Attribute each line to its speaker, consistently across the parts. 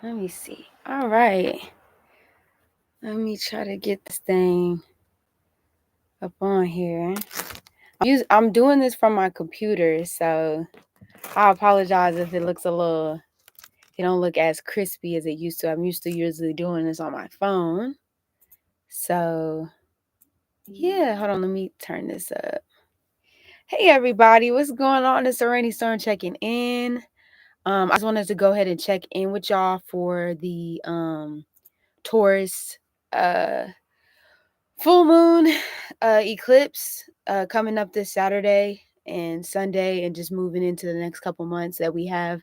Speaker 1: Let me see. All right. Let me try to get this thing up on here. I'm doing this from my computer, so I apologize if it looks it don't look as crispy as it used to. I'm used to usually doing this on my phone. So, yeah, hold on. Let me turn this up. Hey, everybody. What's going on? It's Rainy Storm checking in. I just wanted to go ahead and check in with y'all for the Taurus full moon eclipse coming up this Saturday and Sunday, and just moving into the next couple months that we have.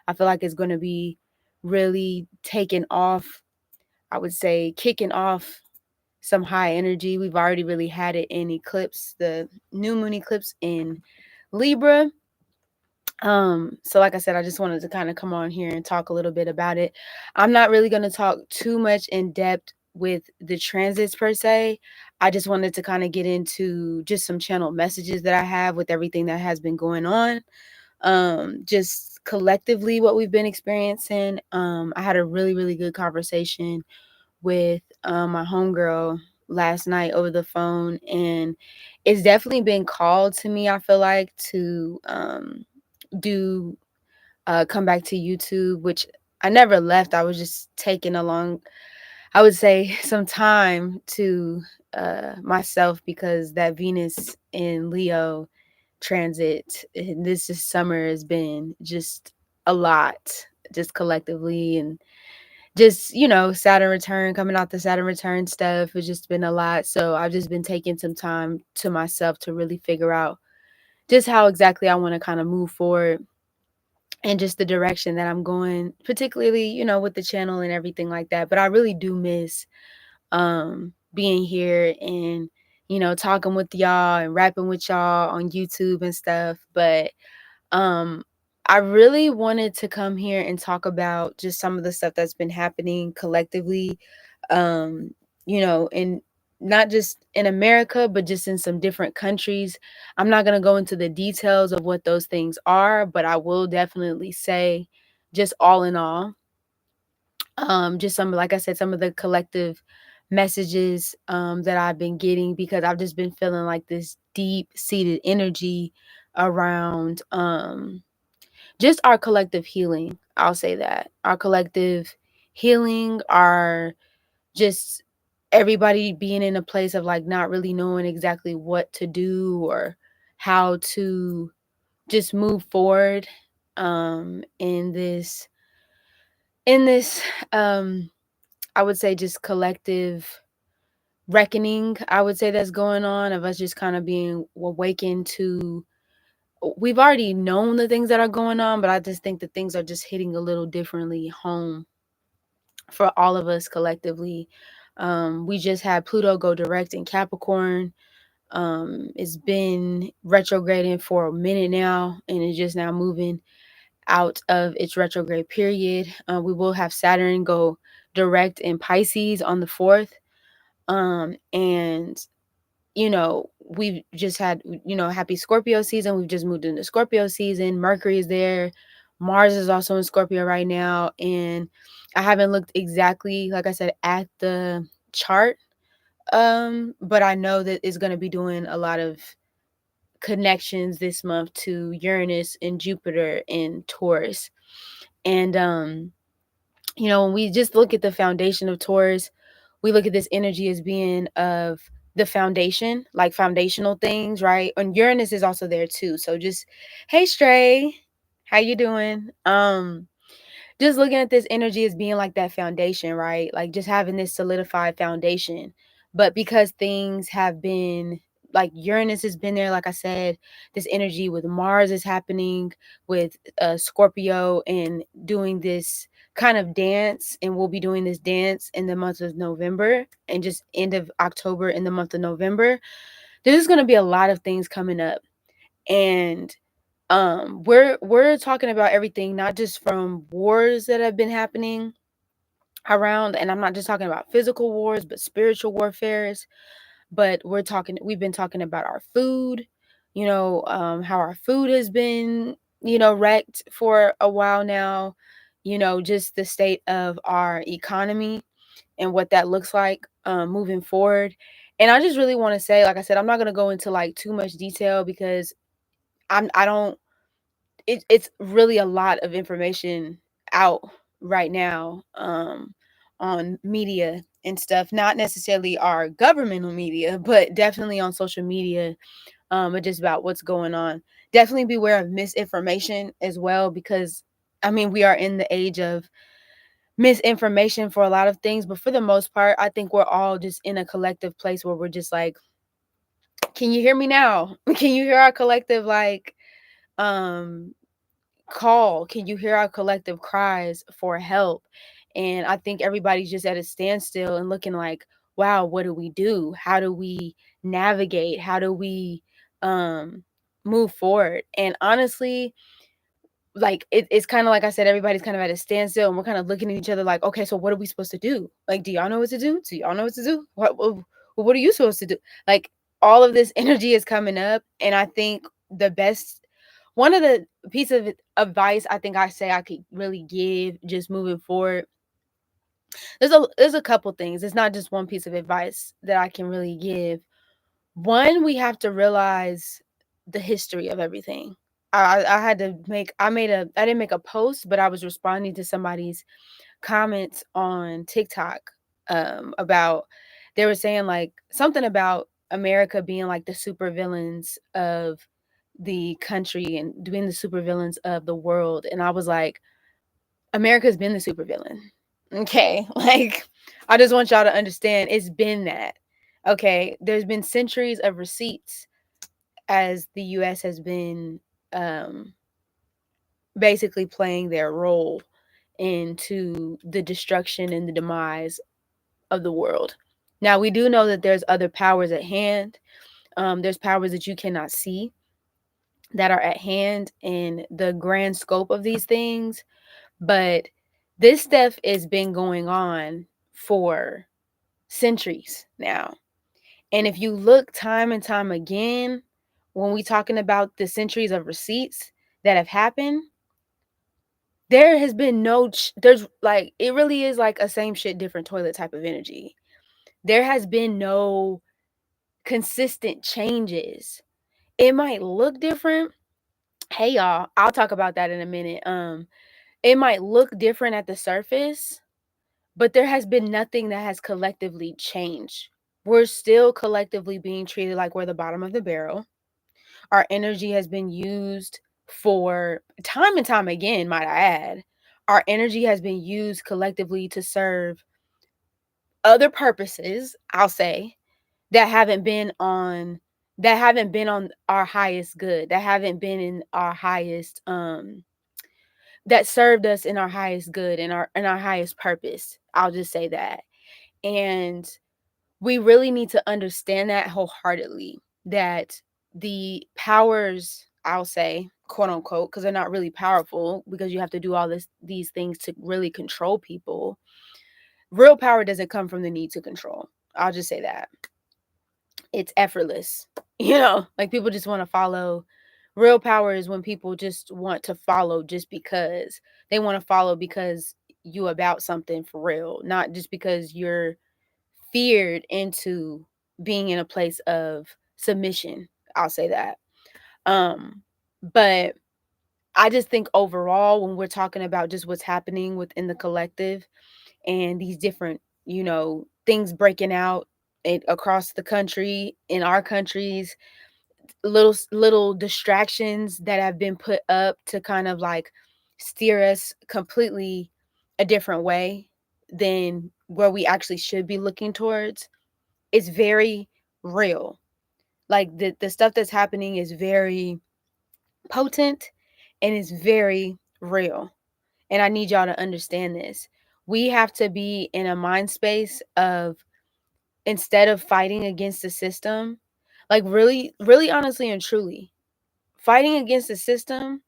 Speaker 1: I feel like it's going to be really taking off. I would say kicking off some high energy. We've already really had it in eclipse, the new moon eclipse in Libra. So like I said, I just wanted to kind of come on here and talk a little bit about it. I'm not really going to talk too much in depth with the transits per se. I just wanted to kind of get into just some channel messages that I have with everything that has been going on. Just collectively what we've been experiencing. I had a really, really good conversation with my homegirl last night over the phone, and it's definitely been called to me, I feel like, to do come back to YouTube, which I never left. I was just taking along, I would say, some time to myself, because that Venus in Leo transit this summer has been just a lot, just collectively, and just, Saturn return, coming out the Saturn return stuff has just been a lot. So I've just been taking some time to myself to really figure out just how exactly I want to kind of move forward, and just the direction that I'm going, particularly, with the channel and everything like that. But I really do miss being here and, talking with y'all and rapping with y'all on YouTube and stuff. But um I really wanted to come here and talk about just some of the stuff that's been happening collectively, um, in not just in America, but just in some different countries. I'm not going to go into the details of what those things are, but I will definitely say, just all in all, just some, like I said, some of the collective messages that I've been getting, because I've just been feeling like this deep seated energy around just our collective healing. I'll say that our collective healing, our just everybody being in a place of like not really knowing exactly what to do or how to just move forward in this I would say just collective reckoning, I would say, that's going on, of us just kind of being awakened to, we've already known the things that are going on, but I just think that things are just hitting a little differently home for all of us collectively. We just had Pluto go direct in Capricorn. It's been retrograding for a minute now, and it's just now moving out of its retrograde period. We will have Saturn go direct in Pisces on the 4th. And we've just had, happy Scorpio season. We've just moved into Scorpio season. Mercury is there. Mars is also in Scorpio right now. And I haven't looked exactly, like I said, at the chart. But I know that it's going to be doing a lot of connections this month to Uranus and Jupiter and Taurus. And when we just look at the foundation of Taurus, we look at this energy as being of the foundation, like foundational things, right? And Uranus is also there too. So just, hey Stray, how you doing? Just looking at this energy as being like that foundation, right? Like just having this solidified foundation. But because things have been, like Uranus has been there, like I said, this energy with Mars is happening with Scorpio, and doing this kind of dance, and we'll be doing this dance in the month of November, and just end of October in the month of November. There's going to be a lot of things coming up, and we're talking about everything, not just from wars that have been happening around, and I'm not just talking about physical wars, but spiritual warfares. But we've been talking about our food, how our food has been, wrecked for a while now. just the state of our economy and what that looks like moving forward. And I just really want to say, like I said, I'm not going to go into like too much detail because I don't it's really a lot of information out right now on media and stuff, not necessarily our governmental media, but definitely on social media, just about what's going on. Definitely beware of misinformation as well, because I mean, we are in the age of misinformation for a lot of things, but for the most part, I think we're all just in a collective place where we're just like, can you hear me now? Can you hear our collective like um call? Can you hear our collective cries for help? And I think everybody's just at a standstill and looking like, wow, what do we do? How do we navigate? How do we um move forward? And honestly, like it's kind of like I said, everybody's kind of at a standstill and we're kind of looking at each other like, okay, so what are we supposed to do? Like, do y'all know what to do? Do y'all know what to do? What are you supposed to do? Like, all of this energy is coming up, and I think the best one of the piece of advice I think I say I could really give just moving forward. There's a couple things. It's not just one piece of advice that I can really give. One, we have to realize the history of everything. I had to make I didn't make a post, but I was responding to somebody's comments on TikTok about they were saying like something about America being like the supervillains of the country and being the supervillains of the world. And I was like, America's been the supervillain. Okay. Like, I just want y'all to understand it's been that. Okay. There's been centuries of receipts as the US has been um, basically playing their role into the destruction and the demise of the world. Now, we do know that there's other powers at hand. There's powers that you cannot see that are at hand in the grand scope of these things. But this stuff has been going on for centuries now. And if you look time and time again, when we talking about the centuries of receipts that have happened, there has been there's like, it really is like a same shit, different toilet type of energy. There has been no consistent changes. It might look different. Hey y'all, I'll talk about that in a minute. It might look different at the surface, but there has been nothing that has collectively changed. We're still collectively being treated like we're the bottom of the barrel. Our energy has been used for time and time again, might I add. Our energy has been used collectively to serve other purposes, I'll say, that haven't been on our highest good, that haven't been in our highest that served us in our highest good and our highest purpose. I'll just say that. And we really need to understand that wholeheartedly, that the powers, I'll say, quote unquote, because they're not really powerful, because you have to do all these things to really control people. Real power doesn't come from the need to control. I'll just say that. It's effortless. Like, people just want to follow. Real power is when people just want to follow just because they want to follow, because you about something for real, not just because you're feared into being in a place of submission. I'll say that. But I just think overall, when we're talking about just what's happening within the collective and these different, things breaking out across the country, in our countries, little distractions that have been put up to kind of like steer us completely a different way than where we actually should be looking towards. It's very real. Like, the stuff that's happening is very potent and is very real. And I need y'all to understand this. We have to be in a mind space of, instead of fighting against the system, like, really, really honestly and truly, fighting against the system.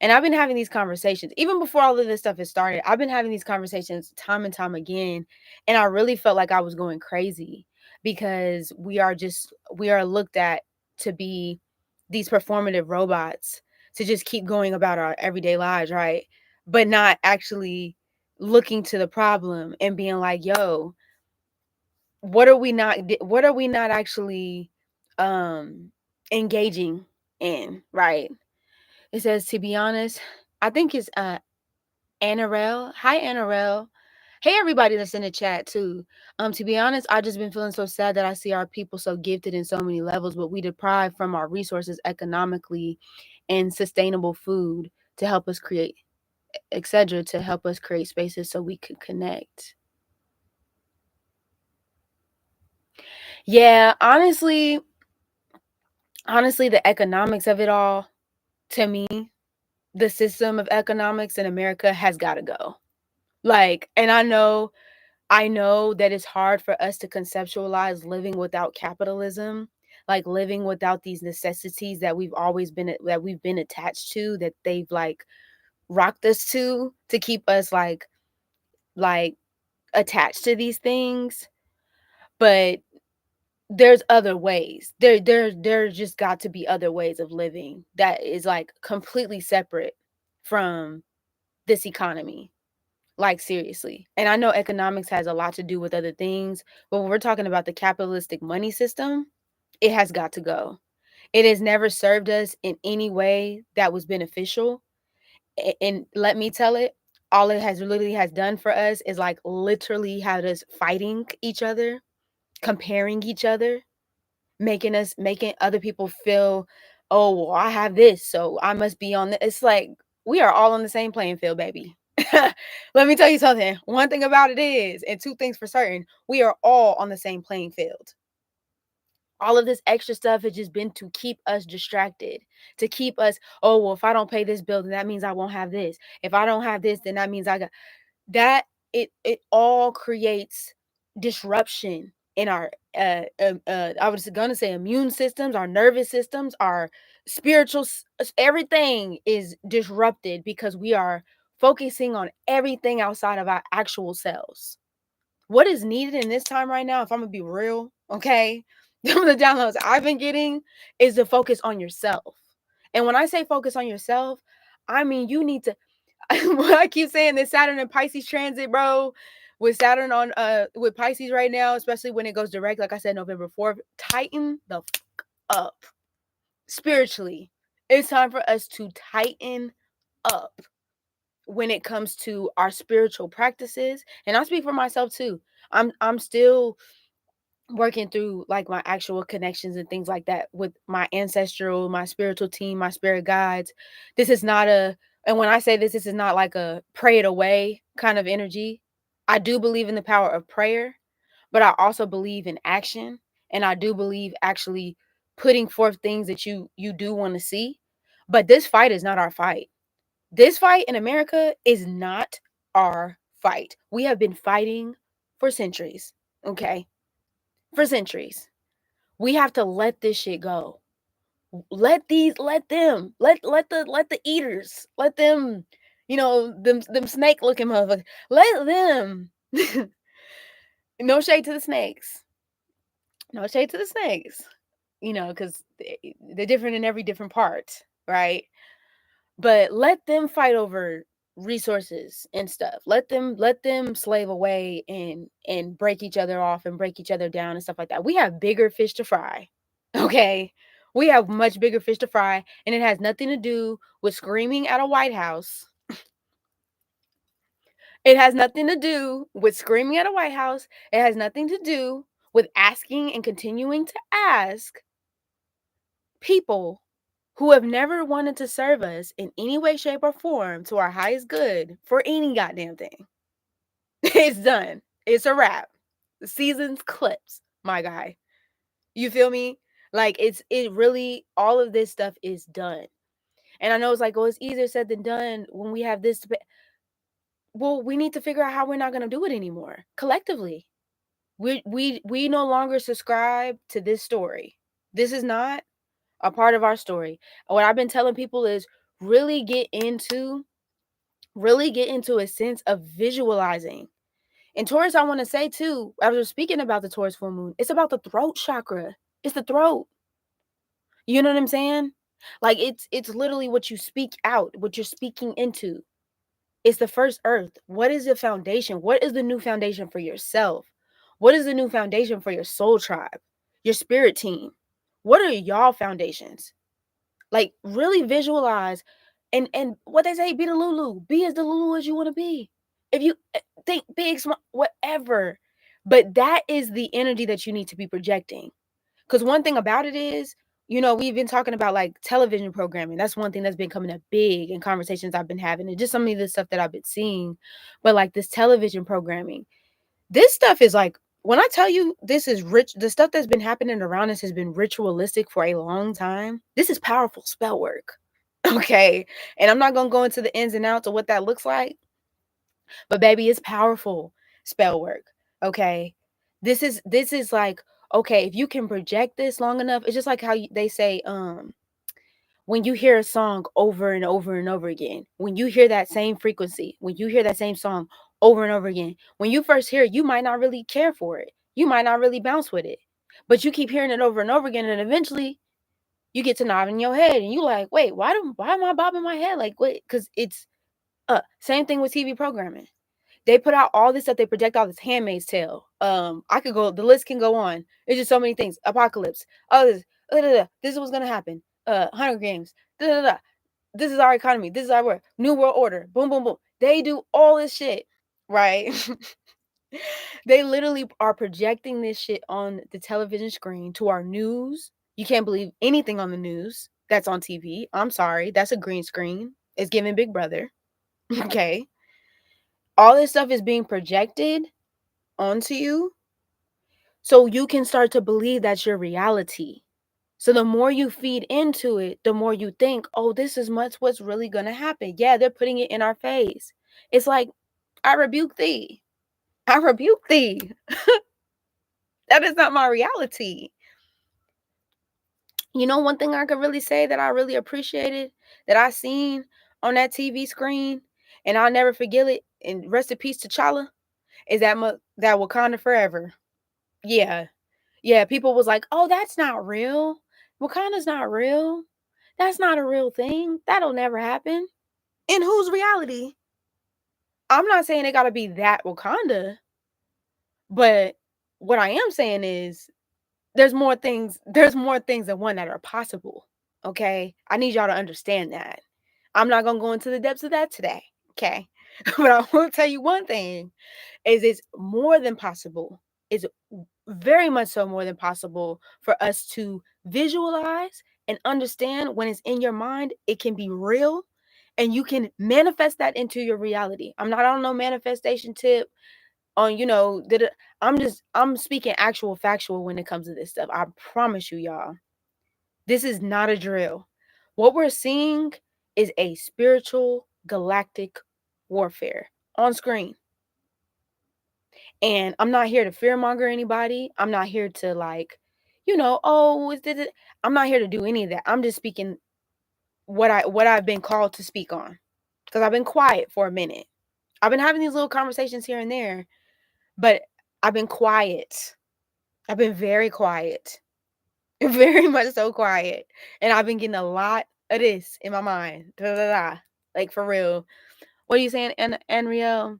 Speaker 1: And I've been having these conversations even before all of this stuff has started. I've been having these conversations time and time again. And I really felt like I was going crazy, because we are looked at to be these performative robots to just keep going about our everyday lives, right? but not actually looking to the problem and being like, yo, what are we not actually engaging in, right? It says, to be honest, I think it's Anarel. Hi, Anarel. Hey, everybody that's in the chat too. To be honest, I just been feeling so sad that I see our people so gifted in so many levels, but we deprive from our resources economically and sustainable food to help us create, etc., to help us create spaces so we could connect. Yeah, honestly, the economics of it all, to me, the system of economics in America has got to go. Like, and I know that it's hard for us to conceptualize living without capitalism, like living without these necessities that we've been attached to, that they've like rocked us to keep us like attached to these things. But there's other ways. There's just got to be other ways of living that is like completely separate from this economy. Like, seriously. And I know economics has a lot to do with other things, but when we're talking about the capitalistic money system, it has got to go. It has never served us in any way that was beneficial. And let me tell it, all it has literally has done for us is like literally had us fighting each other, comparing each other, making other people feel, oh, well, I have this, so I must be on the. It's like we are all on the same playing field, baby. Let me tell you something. One thing about it is, and two things for certain, we are all on the same playing field. All of this extra stuff has just been to keep us distracted, to keep us, oh, well, if I don't pay this bill, then that means I won't have this. If I don't have this, then that means I got that. It all creates disruption in our I was gonna say immune systems, our nervous systems, our spiritual everything is disrupted because we are focusing on everything outside of our actual selves. What is needed in this time right now, if I'm gonna be real, okay, some of the downloads I've been getting is to focus on yourself. And when I say focus on yourself, I mean you need to what I keep saying, this Saturn and Pisces transit, bro, with Saturn on with Pisces right now, especially when it goes direct, like I said, November 4th, tighten the up spiritually. It's time for us to tighten up when it comes to our spiritual practices. And I speak for myself too. I'm still working through like my actual connections and things like that with my ancestral, my spiritual team, my spirit guides. This is not a, and when I say this is not like a pray it away kind of energy. I do believe in the power of prayer, but I also believe in action, and I do believe actually putting forth things that you do want to see. But this fight is not our fight. This fight in America is not our fight. We have been fighting for centuries, okay? For centuries. We have to let this shit go. Let the eaters, let them, them snake looking motherfuckers, let them. No shade to the snakes. No shade to the snakes. Because they're different in every different part, right? But let them fight over resources and stuff. Let them slave away and break each other off and break each other down and stuff like that. We have bigger fish to fry. Okay? We have much bigger fish to fry, and it has nothing to do with screaming at a White House. It has nothing to do with screaming at a White House. It has nothing to do with asking and continuing to ask people who have never wanted to serve us in any way, shape, or form to our highest good for any goddamn thing. It's done. It's a wrap. The season's clips, my guy. You feel me? Like it really, all of this stuff is done. And I know it's like, oh, it's easier said than done when we have this. Well, we need to figure out how we're not going to do it anymore collectively. We no longer subscribe to this story. This is not a part of our story. What I've been telling people is really get into a sense of visualizing. And Taurus, I want to say too, I was speaking about the Taurus full moon. It's about the throat chakra. It's the throat. You know what I'm saying? Like it's literally what you speak out, what you're speaking into. It's the first earth. What is the foundation? What is the new foundation for yourself? What is the new foundation for your soul tribe, your spirit team? What are y'all foundations? Like, really visualize, and what they say, be the Lulu. Be as the Lulu as you want to be. If you think big, small, whatever. But that is the energy that you need to be projecting. Because one thing about it is, we've been talking about like television programming. That's one thing that's been coming up big in conversations I've been having, and just some of the stuff that I've been seeing. But like this television programming, this stuff is like, when I tell you this is rich, the stuff that's been happening around us has been ritualistic for a long time. This is powerful spell work. Okay. And I'm not going to go into the ins and outs of what that looks like, but baby, it's powerful spell work. Okay. This is like, okay, if you can project this long enough, it's just like how they say, when you hear a song over and over and over again, when you hear that same frequency, when you hear that same song over and over again, when you first hear it, you might not really care for it. You might not really bounce with it, but you keep hearing it over and over again. And eventually you get to nodding your head and you like, wait, why am I bobbing my head? Like, wait, because it's same thing with TV programming. They put out all this stuff. They project all this Handmaid's Tale. The list can go on. It's just so many things. Apocalypse. Oh, this is what's gonna happen. Hunger Games. Da, da, da. This is our economy. This is our world. New World Order. Boom, boom, boom. They do all this shit, right? They literally are projecting this shit on the television screen to our news. You can't believe anything on the news that's on TV. I'm sorry. That's a green screen. It's giving Big Brother. Okay. All this stuff is being projected onto you so you can start to believe that's your reality. So the more you feed into it, the more you think, oh, this is what's really going to happen. Yeah, they're putting it in our face. It's like, I rebuke thee. I rebuke thee. That is not my reality. One thing I could really say that I really appreciated, that I seen on that TV screen, and I'll never forget it, and rest in peace to T'Challa, is that Wakanda forever. Yeah. Yeah, people was like, "Oh, that's not real. Wakanda's not real. That's not a real thing. That'll never happen." In whose reality? I'm not saying it got to be that Wakanda, but what I am saying is there's more things than one that are possible. Okay? I need y'all to understand that. I'm not going to go into the depths of that today, okay? But I will tell you one thing is it's more than possible. It's very much so more than possible for us to visualize and understand when it's in your mind, it can be real and you can manifest that into your reality. I'm not on no manifestation tip on, I'm speaking actual factual when it comes to this stuff. I promise you, y'all. This is not a drill. What we're seeing is a spiritual galactic warfare on screen. And I'm not here to fearmonger anybody. I'm not here to I'm not here to do any of that. I'm just speaking what I've been called to speak on. Because I've been quiet for a minute. I've been having these little conversations here and there, but I've been quiet. I've been very quiet. Very much so quiet. And I've been getting a lot of this in my mind. Da, da, da. Like, for real. What are you saying, Anriel?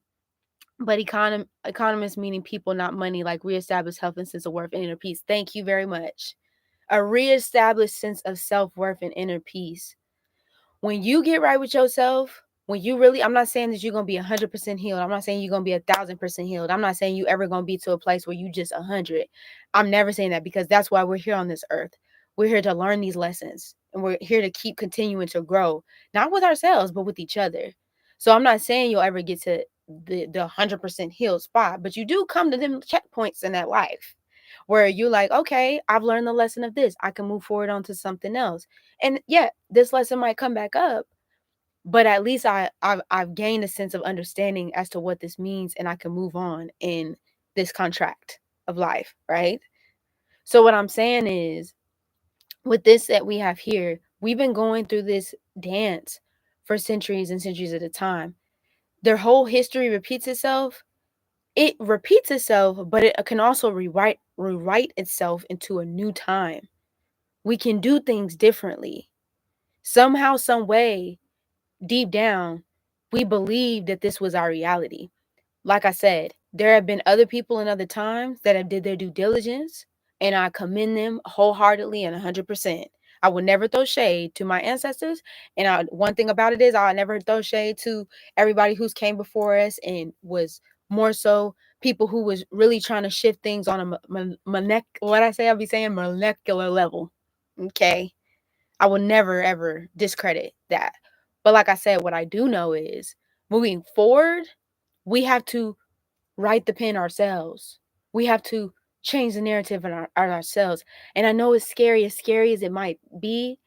Speaker 1: But economists, meaning people, not money, like reestablish health and sense of worth and inner peace. Thank you very much. A reestablished sense of self-worth and inner peace. When you get right with yourself, I'm not saying that you're going to be 100% healed. I'm not saying you're going to be 1,000% healed. I'm not saying you ever going to be to a place where you just 100. I'm never saying that, because that's why we're here on this earth. We're here to learn these lessons, and we're here to keep continuing to grow, not with ourselves, but with each other. So I'm not saying you'll ever get to the 100% healed spot, but you do come to them checkpoints in that life where you're like, okay, I've learned the lesson of this. I can move forward onto something else. And yeah, this lesson might come back up, but at least I've gained a sense of understanding as to what this means, and I can move on in this contract of life, right? So what I'm saying is, with this that we have here, we've been going through this dance for centuries and centuries at a time. Their whole history repeats itself. It repeats itself, but it can also rewrite itself into a new time. We can do things differently. Somehow, some way, deep down, we believed that this was our reality. Like I said, there have been other people in other times that have did their due diligence, and I commend them wholeheartedly and 100%. I will never throw shade to my ancestors, and one thing about it is I'll never throw shade to everybody who's came before us and was more so people who was really trying to shift things on a I'll be saying molecular level. Okay, I will never ever discredit that. But like I said, what I do know is moving forward, we have to write the pen ourselves. We have to change the narrative on ourselves. And I know it's scary as it might be.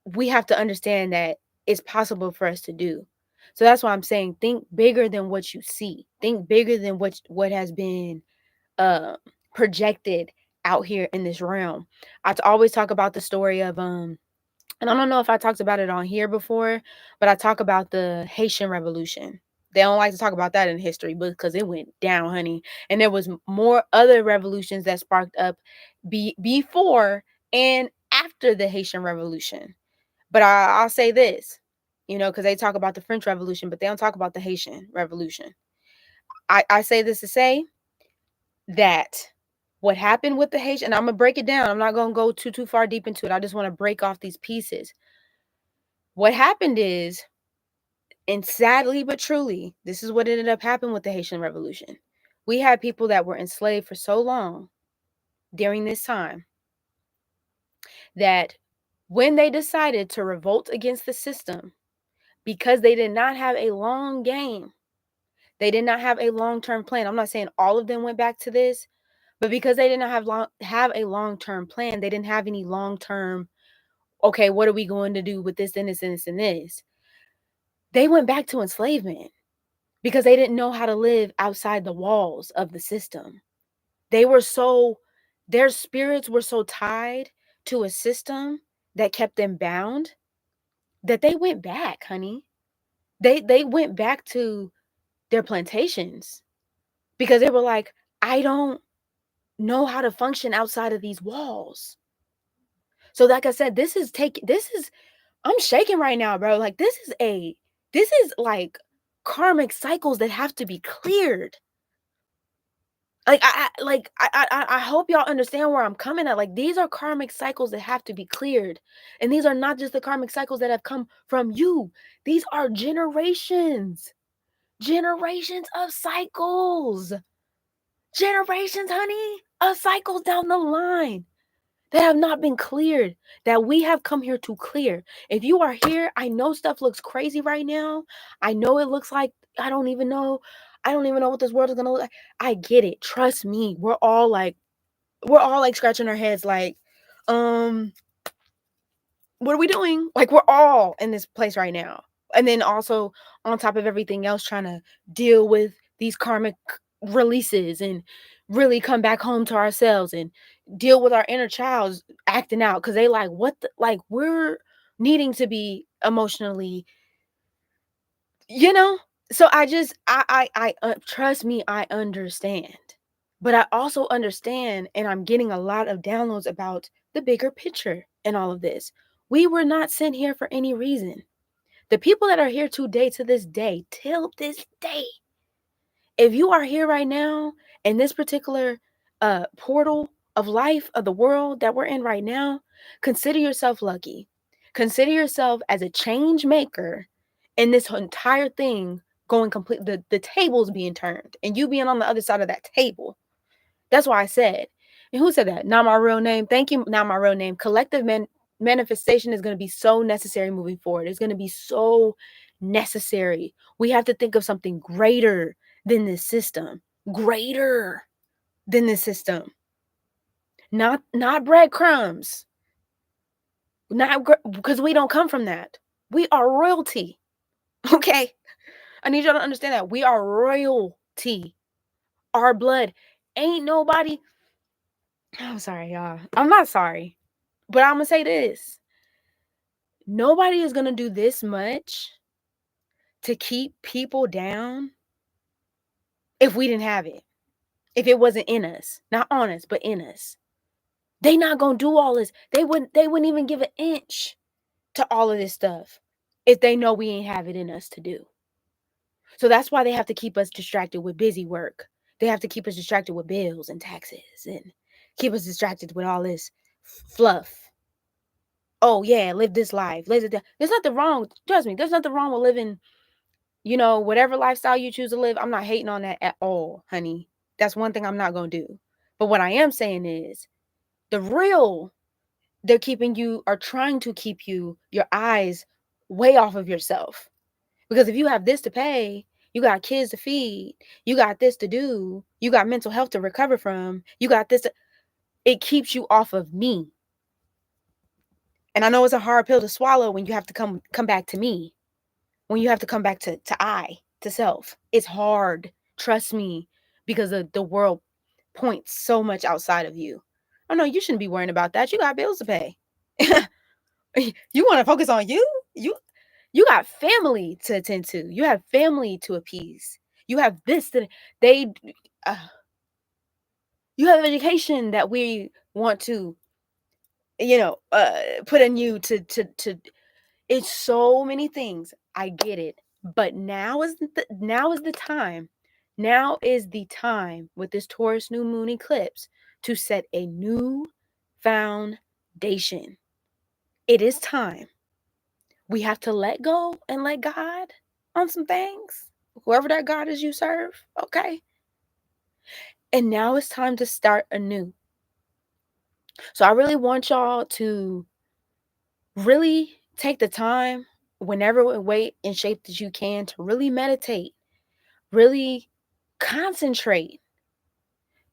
Speaker 1: We have to understand that it's possible for us to do. So that's why I'm saying think bigger than what you see. Think bigger than what has been uh projected out here in this realm. I always talk about the story of and I don't know if I talked about it on here before, but I talk about the Haitian Revolution. They don't like to talk about that in history because it went down, honey. And there was more other revolutions that sparked up before and after the Haitian Revolution. But I'll say this, because they talk about the French Revolution, but they don't talk about the Haitian Revolution. I say this to say that what happened with the Haitian, and I'm going to break it down. I'm not going to go too far deep into it. I just want to break off these pieces. What happened is, and sadly but truly, this is what ended up happening with the Haitian Revolution. We had people that were enslaved for so long during this time that when they decided to revolt against the system, because they did not have a long game, they did not have a long-term plan. I'm not saying all of them went back to this, but because they did not have a long-term plan, they didn't have any long-term, okay, what are we going to do with this and this and this and this? They went back to enslavement because they didn't know how to live outside the walls of the system. Their spirits were so tied to a system that kept them bound that they went back, honey. They went back to their plantations because they were like, I don't know how to function outside of these walls. So like I said, I'm shaking right now, bro. Like this is like karmic cycles that have to be cleared. Like I hope y'all understand where I'm coming at. Like these are karmic cycles that have to be cleared. And these are not just the karmic cycles that have come from you. These are generations. Generations of cycles. Generations, honey, of cycles down the line that have not been cleared, that we have come here to clear. If you are here, I know stuff looks crazy right now. I know it looks like I don't even know what this world is gonna look like. I get it. Trust me. We're all like scratching our heads like, what are we doing? Like we're all in this place right now. And then also on top of everything else, trying to deal with these karmic releases and really come back home to ourselves and deal with our inner child acting out because they like we're needing to be emotionally, so I trust me, I understand. But I also understand, and I'm getting a lot of downloads about the bigger picture in all of this. We were not sent here for any reason. The people that are here today, to this day, till this day, if you are here right now in this particular portal of life, of the world that we're in right now, consider yourself lucky. Consider yourself as a change maker in this entire thing going complete, the tables being turned and you being on the other side of that table. That's why I said, and who said that? Not my real name. Thank you. Not my real name. Collective manifestation is going to be so necessary moving forward. It's going to be so necessary. We have to think of something greater than this system. Greater than this system. Not breadcrumbs. Not because we don't come from that. We are royalty. Okay? I need y'all to understand that. We are royalty. Our blood. Ain't nobody. I'm sorry, y'all. I'm not sorry. But I'm going to say this. Nobody is going to do this much to keep people down if we didn't have it. If it wasn't in us. Not on us, but in us. They not going to do all this. They wouldn't even give an inch to all of this stuff if they know we ain't have it in us to do. So that's why they have to keep us distracted with busy work. They have to keep us distracted with bills and taxes and keep us distracted with all this fluff. Oh yeah, live this life. There's nothing wrong. Trust me, there's nothing wrong with living, whatever lifestyle you choose to live. I'm not hating on that at all, honey. That's one thing I'm not going to do. But what I am saying is they're trying to keep your eyes way off of yourself. Because if you have this to pay, you got kids to feed, you got this to do, you got mental health to recover from, you got this it keeps you off of me. And I know it's a hard pill to swallow when you have to come back to me. When you have to come back to self. It's hard. Trust me, because the world points so much outside of you. Oh no, you shouldn't be worrying about that. You got bills to pay. You want to focus on you? You got family to attend to. You have family to appease. You have this that they you have education that we want to put in you to it's so many things. I get it. But now is the time. Now is the time with this Taurus new moon eclipse to set a new foundation. It is time. We have to let go and let God on some things. Whoever that God is you serve, okay? And now it's time to start anew. So I really want y'all to really take the time, whenever way and shape that you can, to really meditate, really concentrate,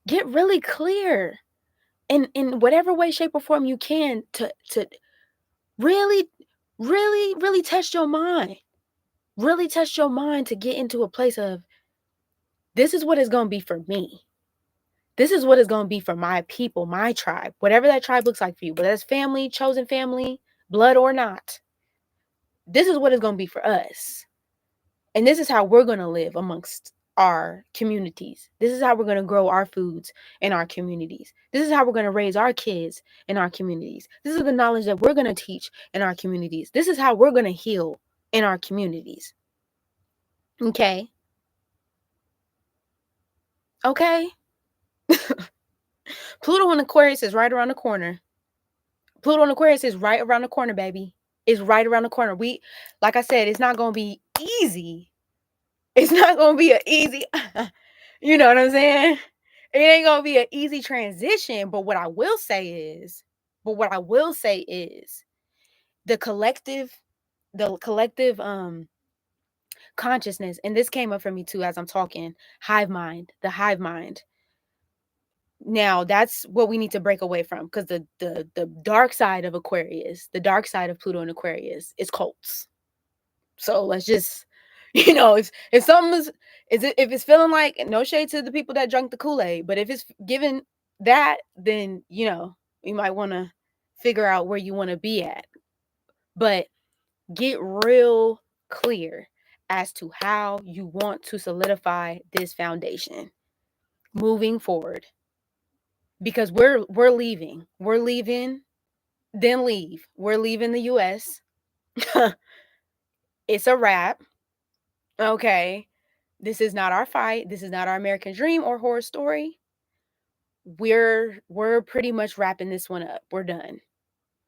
Speaker 1: get really clear in whatever way, shape, or form you can to really, really, really test your mind. Really test your mind to get into a place of, this is what it's going to be for me. This is what it's going to be for my people, my tribe, whatever that tribe looks like for you, whether that's family, chosen family, blood or not. This is what it's going to be for us. And this is how we're going to live amongst our communities. This is how we're going to grow our foods in our communities. This is how we're going to raise our kids in our communities. This is the knowledge that we're going to teach in our communities. This is how we're going to heal in our communities. Okay. Okay. Pluto in Aquarius is right around the corner. Pluto in Aquarius is right around the corner, baby. It's right around the corner. Like I said, it's not going to be easy. It's not going to be an easy, you know what I'm saying? It ain't going to be an easy transition. But what I will say is the collective consciousness, and this came up for me too as I'm talking, the hive mind. Now that's what we need to break away from, because the dark side of Aquarius, the dark side of Pluto and Aquarius is cults. So let's just, if something if it's feeling like, no shade to the people that drank the Kool-Aid, but if it's given that, then you might want to figure out where you want to be at. But get real clear as to how you want to solidify this foundation moving forward. Because we're leaving. We're leaving, then leave. We're leaving the US. It's a wrap. Okay. This is not our fight. This is not our American dream or horror story. We're pretty much wrapping this one up. We're done.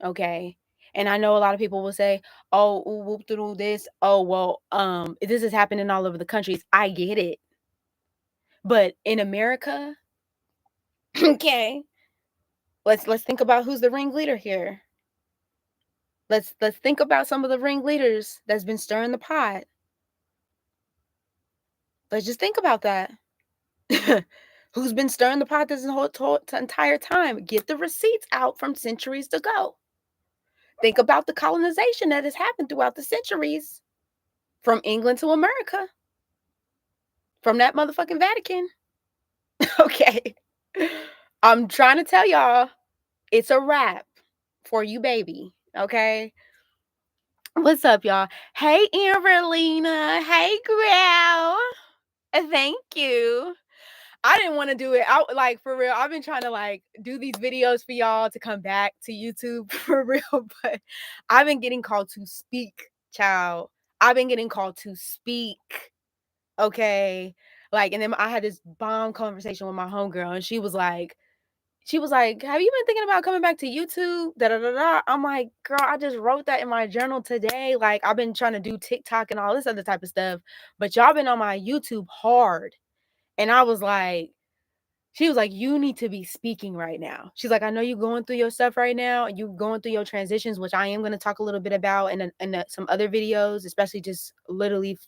Speaker 1: Okay. And I know a lot of people will say, oh, whoop through this. Oh, well, this is happening all over the countries. I get it. But in America, okay, let's think about who's the ringleader here. Let's think about some of the ringleaders that's been stirring the pot. Let's just think about that. Who's been stirring the pot this whole entire time? Get the receipts out from centuries ago. Think about the colonization that has happened throughout the centuries, from England to America, from that motherfucking Vatican. Okay. I'm trying to tell y'all, it's a wrap for you, baby. Okay. What's up, y'all? Hey, Amberlina. Hey, girl. Thank you. I didn't want to do it. For real, I've been trying to do these videos for y'all to come back to YouTube for real, but I've been getting called to speak, child. I've been getting called to speak. okay? Like, and then I had this bomb conversation with my homegirl, and she was like, "Have you been thinking about coming back to YouTube?" Da da da da. I'm like, "Girl, I just wrote that in my journal today. Like, I've been trying to do TikTok and all this other type of stuff, but y'all been on my YouTube hard." And I was like, she was like, "You need to be speaking right now." She's like, "I know you're going through your stuff right now, and you going through your transitions, which I am going to talk a little bit about in some other videos, especially just literally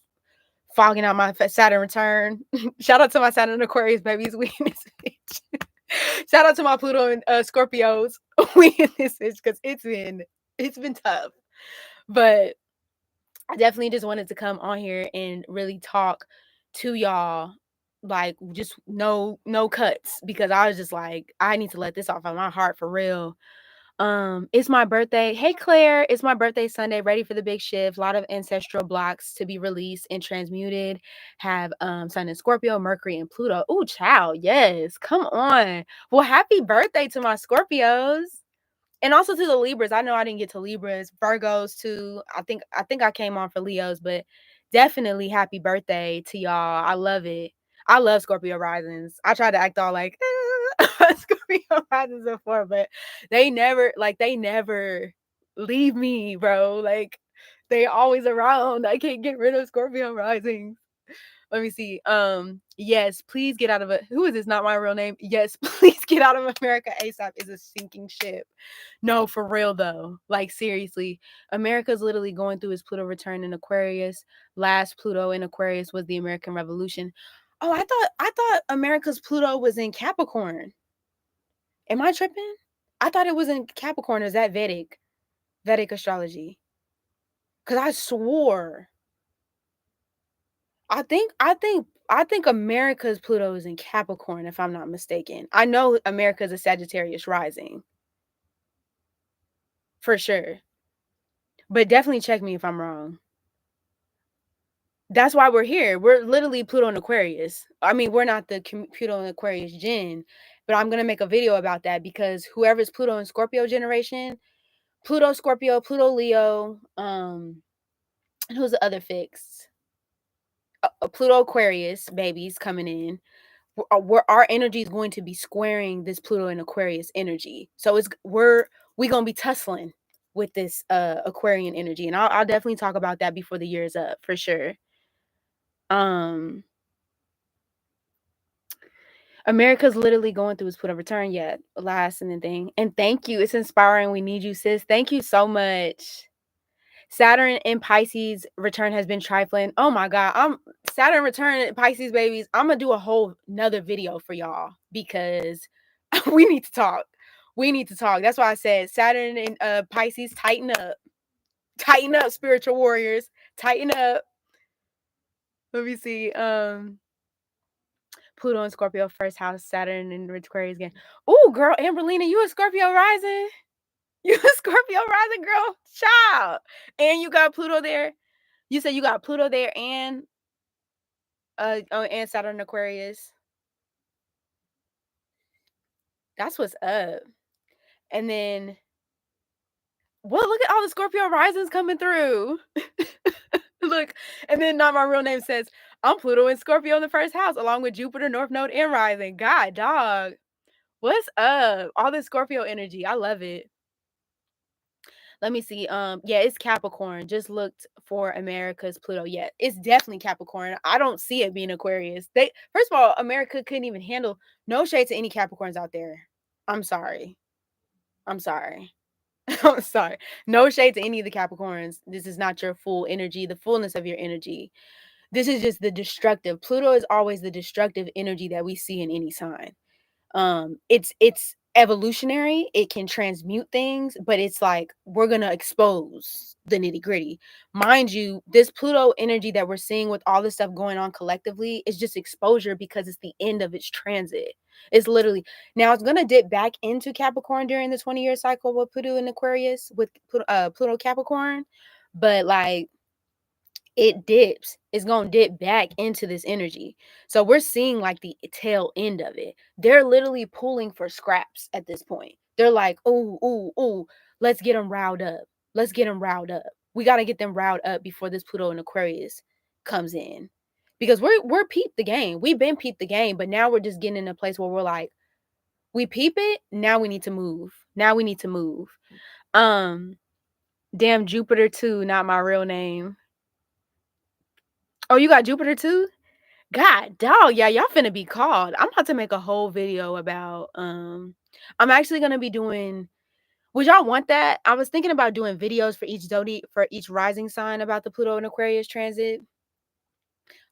Speaker 1: fogging out my Saturn return." Shout out to my Saturn and Aquarius babies. We in this bitch. Shout out to my Pluto and Scorpios. We in this bitch because it's been tough. But I definitely just wanted to come on here and really talk to y'all, like, just no cuts, because I was just like, I need to let this off of my heart for real. It's my birthday. Hey Claire, it's my birthday Sunday. Ready for the big shift. A lot of ancestral blocks to be released and transmuted. Have Sun in Scorpio, Mercury, and Pluto. Oh, child, yes. Come on. Well, happy birthday to my Scorpios. And also to the Libras. I know I didn't get to Libras, Virgos too. I think I came on for Leos, but definitely happy birthday to y'all. I love it. I love Scorpio risings. I tried to act all like Scorpio risings before, but they never leave me, bro. Like they always around. I can't get rid of Scorpio risings. Let me see. Yes, please get out of it. Who is this? Not my real name. Yes, please get out of America ASAP is a sinking ship. No, for real though. Like seriously, America's literally going through its Pluto return in Aquarius. Last Pluto in Aquarius was the American Revolution. Oh, I thought America's Pluto was in Capricorn. Am I tripping? I thought it was in Capricorn. Is that Vedic astrology? Cause I swore. I think America's Pluto is in Capricorn, if I'm not mistaken. I know America's a Sagittarius rising for sure, but definitely check me if I'm wrong. That's why we're here. We're literally Pluto and Aquarius. I mean, we're not the Pluto and Aquarius gen, but I'm gonna make a video about that because whoever's Pluto and Scorpio generation, Pluto Scorpio, Pluto Leo, and who's the other fix? Pluto Aquarius babies coming in. Where our energy is going to be squaring this Pluto and Aquarius energy. So we gonna be tussling with this Aquarian energy, and I'll definitely talk about that before the year is up for sure. Um, America's literally going through its Pluto return yet. Last and the thing, and thank you. It's inspiring. We need you, sis. Thank you so much. Saturn in Pisces return has been trifling. Oh my God. Saturn return in Pisces babies. I'm gonna do a whole nother video for y'all because we need to talk. We need to talk. That's why I said Saturn in Pisces, tighten up. Tighten up, spiritual warriors. Tighten up. Let me see. Pluto and Scorpio first house, Saturn and Aquarius again. Oh, girl, Amberlina, you a Scorpio rising? You a Scorpio rising, girl? Child. And you got Pluto there. You said you got Pluto there and Saturn Aquarius. That's what's up. And then well, look at all the Scorpio risings coming through. Look, and then not my real name says I'm Pluto and Scorpio in the first house, along with Jupiter, North Node, and rising. God, dog. What's up? All this Scorpio energy. I love it. Let me see. Yeah, it's Capricorn. Just looked for America's Pluto. Yeah, it's definitely Capricorn. I don't see it being Aquarius. They first of all, America couldn't even handle no shade to any Capricorns out there. I'm sorry. I'm sorry. I'm sorry. No shade to any of the Capricorns. This is not your full energy, the fullness of your energy. This is just the destructive. Pluto is always the destructive energy that we see in any sign. It's evolutionary, it can transmute things, but it's like we're gonna expose the nitty-gritty. Mind you, this Pluto energy that we're seeing with all this stuff going on collectively is just exposure because it's the end of its transit. It's literally now it's gonna dip back into Capricorn during the 20-year cycle with Pluto and Aquarius with Pluto Capricorn, but like it dips. It's going to dip back into this energy. So we're seeing like the tail end of it. They're literally pulling for scraps at this point. They're like, "Oh, oh, oh, let's get them riled up. Let's get them riled up. We got to get them riled up before this Pluto and Aquarius comes in." because we're peeped the game. We've been peeped the game, but now we're just getting in a place where we're like, we peep it, now we need to move. Now we need to move. Damn Jupiter too, not my real name. Oh, you got Jupiter too? God dog, yeah, y'all finna be called. I'm about to make a whole video about I'm actually gonna be doing. Would y'all want that? I was thinking about doing videos for each zodiac, for each rising sign about the Pluto and Aquarius transit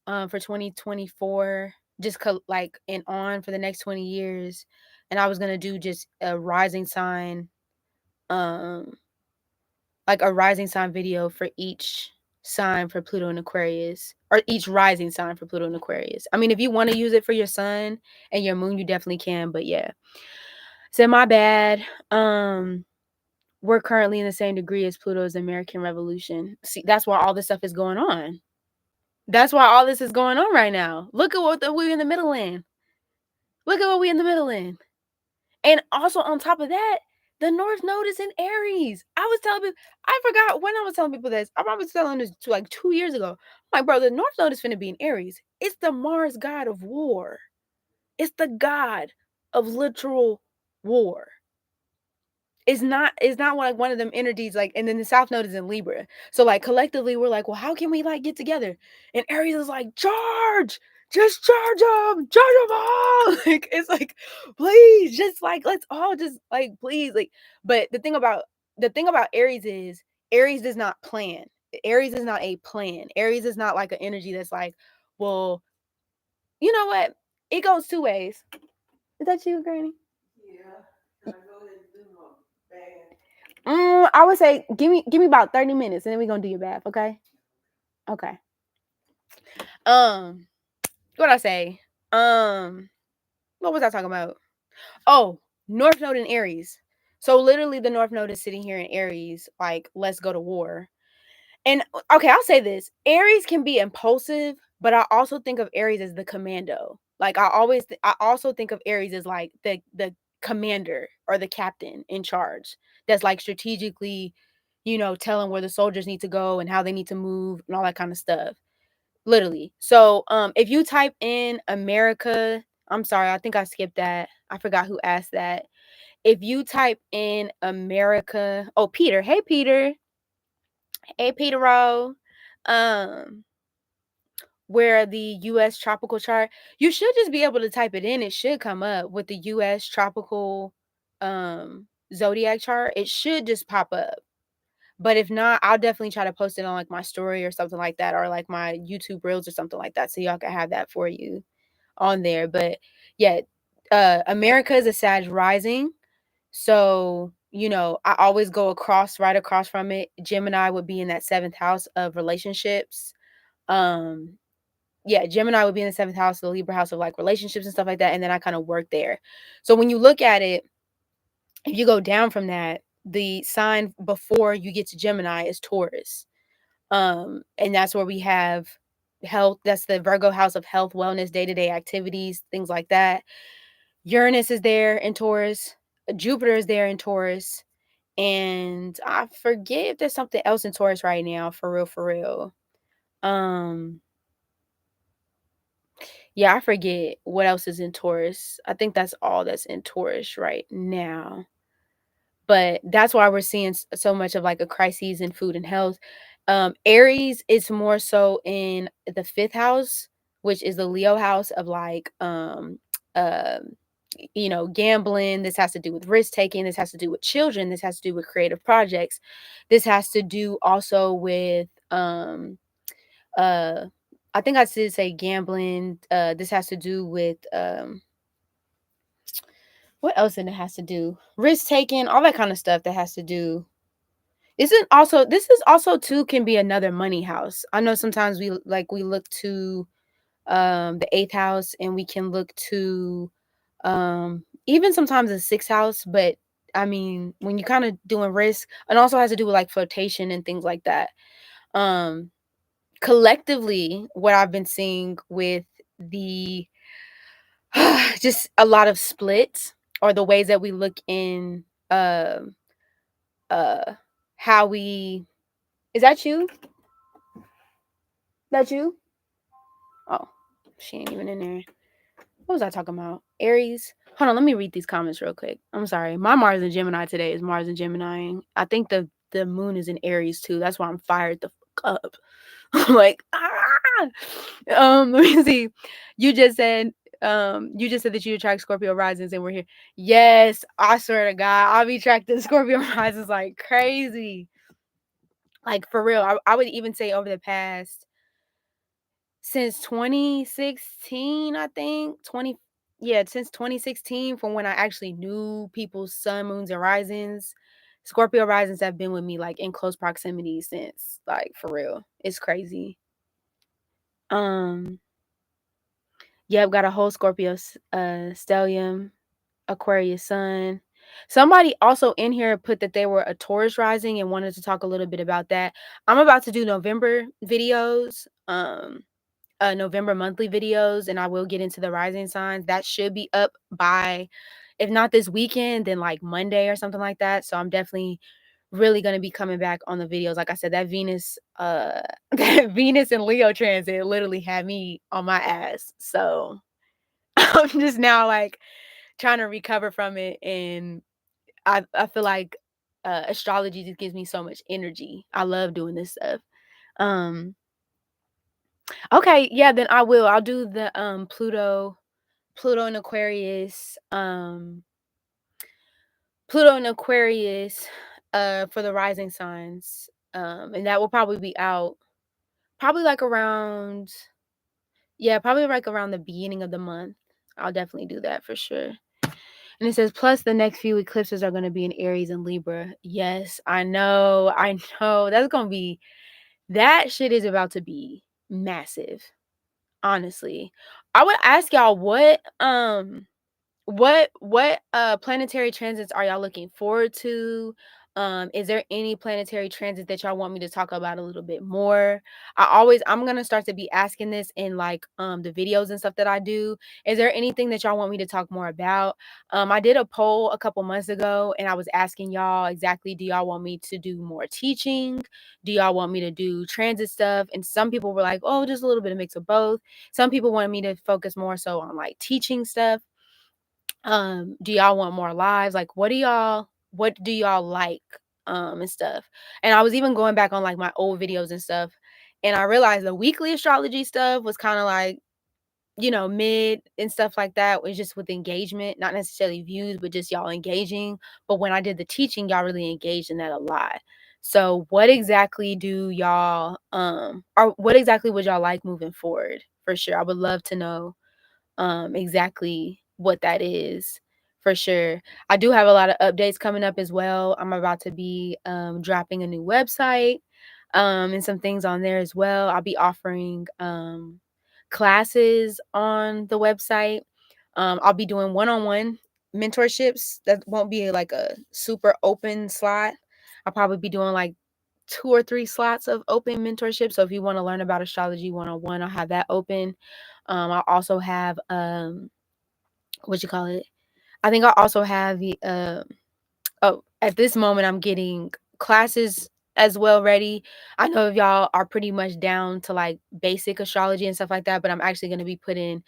Speaker 1: for 2024, just like and on for the next 20 years. And I was gonna do just a rising sign, like a rising sign video for each sign for Pluto and Aquarius, or each rising sign for Pluto and Aquarius. I mean, if you want to use it for your sun and your moon, you definitely can. But yeah, so my bad. We're currently in the same degree as Pluto's American Revolution. See, that's why all this stuff is going on. That's why all this is going on right now. Look at what we're in the middle in. Look at what we're in the middle in. And also on top of that, the North Node is in Aries. I was telling people, I forgot when I was telling people this. I was telling this like 2 years ago. I'm like, bro, the North Node is finna be in Aries. It's the Mars god of war. It's the god of literal war. It's not like one of them energies, like, and then the South Node is in Libra. So like collectively we're like, well, how can we like get together? And Aries is like, charge, just charge them all. Like, it's like, please, just like, let's all just like, please, like. But the thing about Aries is Aries does not plan. Aries is not a plan. Aries is not like an energy that's like, well, you know what? It goes two ways. Is that you, Granny? Yeah. I would say give me about 30 minutes and then we're gonna do your bath, okay? Okay. What I say? What was I talking about? Oh, North Node in Aries. So literally the North Node is sitting here in Aries, like, let's go to war. And okay, I'll say this. Aries can be impulsive, but I also think of Aries as the commando. Like I also think of Aries as like the commander or the captain in charge. That's like strategically, telling where the soldiers need to go and how they need to move and all that kind of stuff. Literally. So, if you type in America, I'm sorry, I think I skipped that. I forgot who asked that. If you type in America, oh, Peter. Hey, Peter. Hey, Peter. Um, where the US tropical chart, you should just be able to type it in. It should come up with the US tropical zodiac chart. It should just pop up. But if not, I'll definitely try to post it on like my story or something like that, or like my YouTube reels or something like that, so y'all can have that for you on there. But yeah, America is a Sag rising. So, I always go right across from it. Gemini would be in that 7th house of relationships. Yeah, Gemini would be in the 7th house, the Libra house of like relationships and stuff like that. And then I kind of work there. So when you look at it, if you go down from that, the sign before you get to Gemini is Taurus. And that's where we have health. That's the Virgo house of health, wellness, day-to-day activities, things like that. Uranus is there in Taurus. Jupiter is there in Taurus. And I forget if there's something else in Taurus right now, for real. Yeah, I forget what else is in Taurus. I think that's all that's in Taurus right now. But that's why we're seeing so much of like a crisis in food and health. Aries is more so in the 5th house, which is the Leo house of like uh, gambling. This has to do with risk taking. This has to do with children. This has to do with creative projects. This has to do also with I think I should say gambling. This has to do with what else it has to do? Risk taking, all that kind of stuff that has to do. This is also too can be another money house. I know sometimes we look to the 8th house, and we can look to even sometimes the 6th house, but I mean, when you kind of doing risk, and also has to do with like flotation and things like that. Collectively, what I've been seeing with the just a lot of splits, or the ways that we look in how we is that you? That you? Oh. She ain't even in there. What was I talking about? Aries. Hold on, let me read these comments real quick. I'm sorry. My Mars and Gemini today is Mars and Gemini. I think the moon is in Aries too. That's why I'm fired the fuck up. I'm like, ah. Let me see. You just said that you attract Scorpio risings and we're here. Yes, I swear to God, I'll be attracting Scorpio risings like crazy. Like for real. I would even say over the past since 2016, I think since 2016, from when I actually knew people's sun, moons, and risings. Scorpio risings have been with me like in close proximity since, like for real. It's crazy. Yep, got a whole Scorpio stellium, Aquarius sun. Somebody also in here put that they were a Taurus rising and wanted to talk a little bit about that. I'm about to do November videos. November monthly videos, and I will get into the rising signs. That should be up by, if not this weekend, then like Monday or something like that. So I'm definitely really gonna be coming back on the videos. Like I said, that Venus, that Venus and Leo transit literally had me on my ass. So I'm just now like trying to recover from it, and I feel like astrology just gives me so much energy. I love doing this stuff. Um, Okay, yeah, then I will. I'll do the Pluto and Aquarius, Pluto and Aquarius for the rising signs. And that will probably be out probably like around probably like around the beginning of the month. I'll definitely do that for sure. And it says plus the next few eclipses are going to be in Aries and Libra. Yes, I know. I know. That's going to be that shit is about to be massive. Honestly, I would ask y'all what planetary transits are y'all looking forward to? Is there any planetary transit that y'all want me to talk about a little bit more? I'm gonna start to be asking this in like the videos and stuff that I do. Is there anything that y'all want me to talk more about? I did a poll a couple months ago and I was asking y'all exactly, do y'all want me to do more teaching? Do y'all want me to do transit stuff? And some people were like, oh, just a little bit of mix of both. Some people wanted me to focus more so on like teaching stuff. Do y'all want more lives? Like what do y'all like and stuff? And I was even going back on like my old videos and stuff, and I realized the weekly astrology stuff was kind of like, mid and stuff like that, was just with engagement, not necessarily views, but just y'all engaging. But when I did the teaching, y'all really engaged in that a lot. So what exactly do y'all or what exactly would y'all like moving forward? For sure, I would love to know exactly what that is for sure. I do have a lot of updates coming up as well. I'm about to be dropping a new website and some things on there as well. I'll be offering classes on the website. I'll be doing one-on-one mentorships. That won't be like a super open slot. I'll probably be doing like 2 or 3 slots of open mentorship. So if you want to learn about astrology one-on-one, I'll have that open. I also have what you call it? I think I also have the at this moment I'm getting classes as well ready. I know if y'all are pretty much down to like basic astrology and stuff like that, but I'm actually going to be putting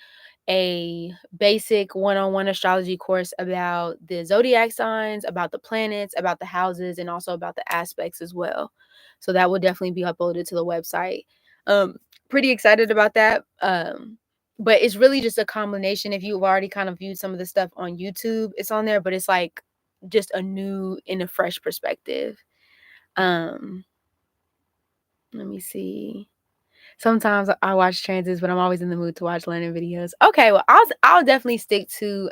Speaker 1: a basic one-on-one astrology course about the zodiac signs, about the planets, about the houses, and also about the aspects as well. So that will definitely be uploaded to the website. Pretty excited about that. But it's really just a combination. If you've already kind of viewed some of the stuff on YouTube, it's on there, but it's like just a new and a fresh perspective. Um, Let me see. Sometimes I watch transits, but I'm always in the mood to watch learning videos. Okay, well, I'll definitely stick to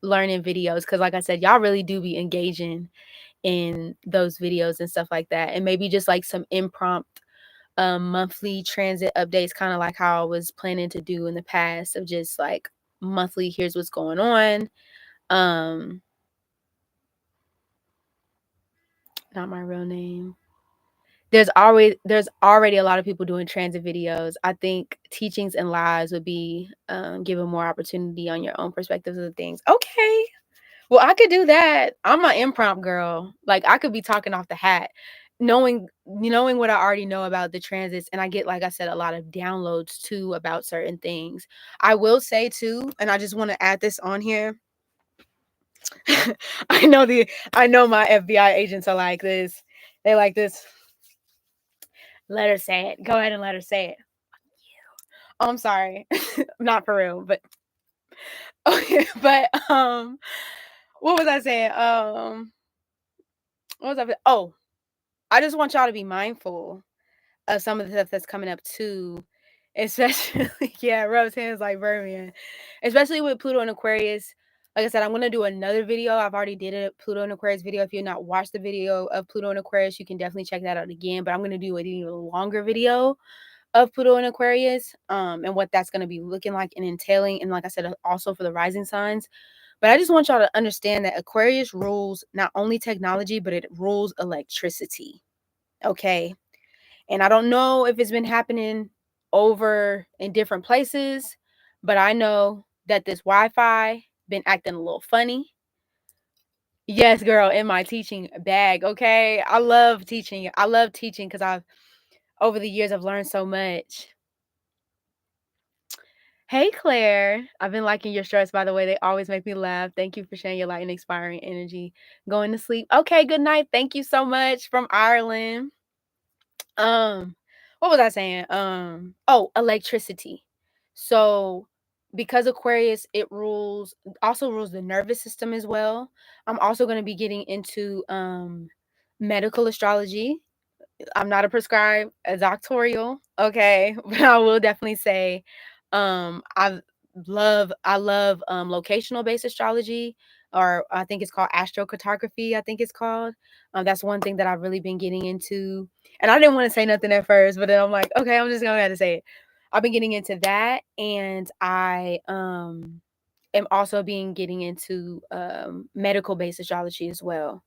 Speaker 1: learning videos because, like I said, y'all really do be engaging in those videos and stuff like that, and maybe just like some impromptu monthly transit updates, kind of like how I was planning to do in the past, of just like monthly. Here's what's going on. Not my real name. There's already a lot of people doing transit videos. I think teachings and lives would be given more opportunity on your own perspectives of things. Okay, well I could do that. I'm an impromptu girl. Like I could be talking off the hat. knowing what I already know about the transits, and I get, like I said, a lot of downloads too about certain things. I will say too, and I just want to add this on here. I know my FBI agents are like this. They like this. Let her say it. Go ahead and let her say it. Oh, I'm sorry. Not for real, but okay, but what was I saying? What was I? Oh, I just want y'all to be mindful of some of the stuff that's coming up too, especially yeah, rubs hands like Birdman, especially with Pluto and Aquarius. Like I said, I'm gonna do another video. I've already did a Pluto and Aquarius video. If you've not watched the video of Pluto and Aquarius, you can definitely check that out again. But I'm gonna do an even longer video of Pluto and Aquarius, and what that's gonna be looking like and entailing. And like I said, also for the rising signs. But I just want y'all to understand that Aquarius rules not only technology, but it rules electricity. Okay. And I don't know if it's been happening over in different places, but I know that this Wi-Fi been acting a little funny. Yes, girl, in my teaching bag. Okay. I love teaching. I love teaching because over the years, I've learned so much. Hey, Claire. I've been liking your shirts, by the way. They always make me laugh. Thank you for sharing your light and inspiring energy. Going to sleep. Okay, good night. Thank you so much from Ireland. What was I saying? Oh, electricity. So because Aquarius, it also rules the nervous system as well. I'm also going to be getting into medical astrology. I'm not a prescribed a doctorial, okay, but I will definitely say I love locational based astrology, or I think it's called astrocartography, I think it's called. That's one thing that I've really been getting into. And I didn't want to say nothing at first, but then I'm like, okay, I'm just gonna have to say it. I've been getting into that, and I am also being getting into medical based astrology as well,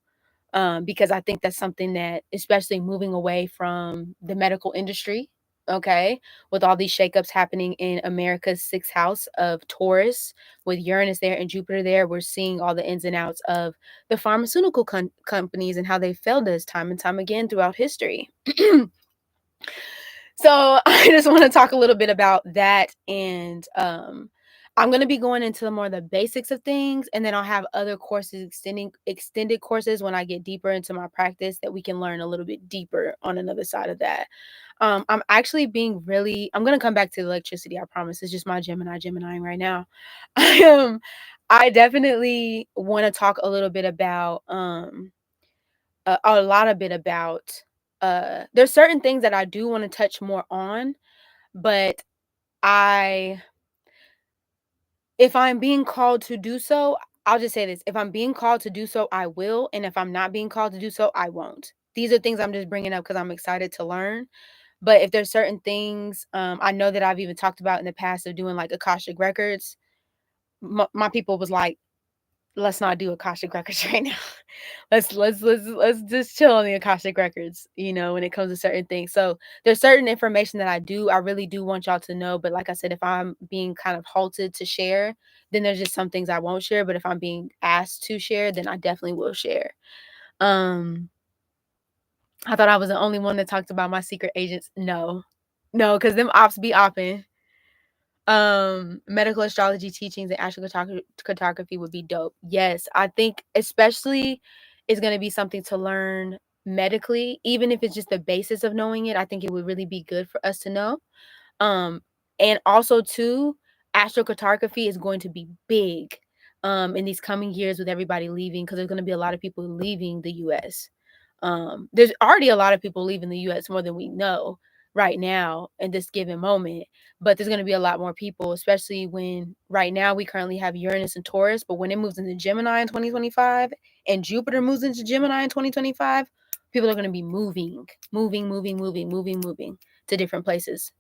Speaker 1: because I think that's something that, especially moving away from the medical industry, okay, with all these shakeups happening in America's sixth house of Taurus, with Uranus there and Jupiter there, we're seeing all the ins and outs of the pharmaceutical companies and how they failed us time and time again throughout history. So I just want to talk a little bit about that, and I'm going to be going into more of the basics of things, and then I'll have other courses, extended courses when I get deeper into my practice, that we can learn a little bit deeper on another side of that. I'm actually I'm going to come back to electricity. I promise. It's just my Gemini right now. I definitely want to talk a little bit about, a lot of bit about, there's certain things that I do want to touch more on, but I if I'm being called to do so, I'll just say this. If I'm being called to do so, I will. And if I'm not being called to do so, I won't. These are things I'm just bringing up because I'm excited to learn. But if there's certain things, I know that I've even talked about in the past of doing like Akashic records. My people was like, let's not do Akashic records right now. Let's just chill on the Akashic records, when it comes to certain things. So there's certain information that I really do want y'all to know. But like I said, if I'm being kind of halted to share, then there's just some things I won't share. But if I'm being asked to share, then I definitely will share. I thought I was the only one that talked about my secret agents. No, because them ops be opping. Medical astrology teachings and astrocartography would be dope. Yes, I think especially it's going to be something to learn medically, even if it's just the basis of knowing it. I think it would really be good for us to know. And also too, astrocartography is going to be big in these coming years, with everybody leaving, because there's going to be a lot of people leaving the US. There's already a lot of people leaving the US, more than we know right now in this given moment. But there's going to be a lot more people, especially when right now we currently have Uranus and Taurus, but when it moves into Gemini in 2025 and Jupiter moves into Gemini in 2025, people are going to be moving to different places.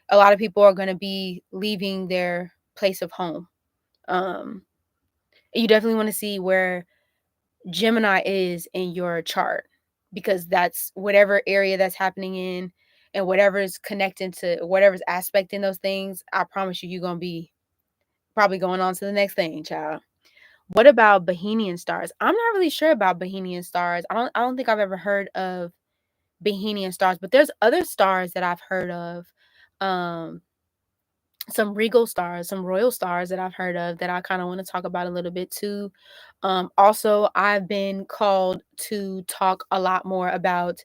Speaker 1: A lot of people are going to be leaving their place of home. You definitely want to see where Gemini is in your chart, because that's whatever area that's happening in, and whatever's connecting to whatever's aspecting those things. I promise you're going to be probably going on to the next thing, child. What about Bohemian stars? I'm not really sure about Bohemian stars. I don't think I've ever heard of Bohemian stars, but there's other stars that I've heard of. Um, some regal stars, some royal stars that I've heard of that I kind of want to talk about a little bit too. Also, I've been called to talk a lot more about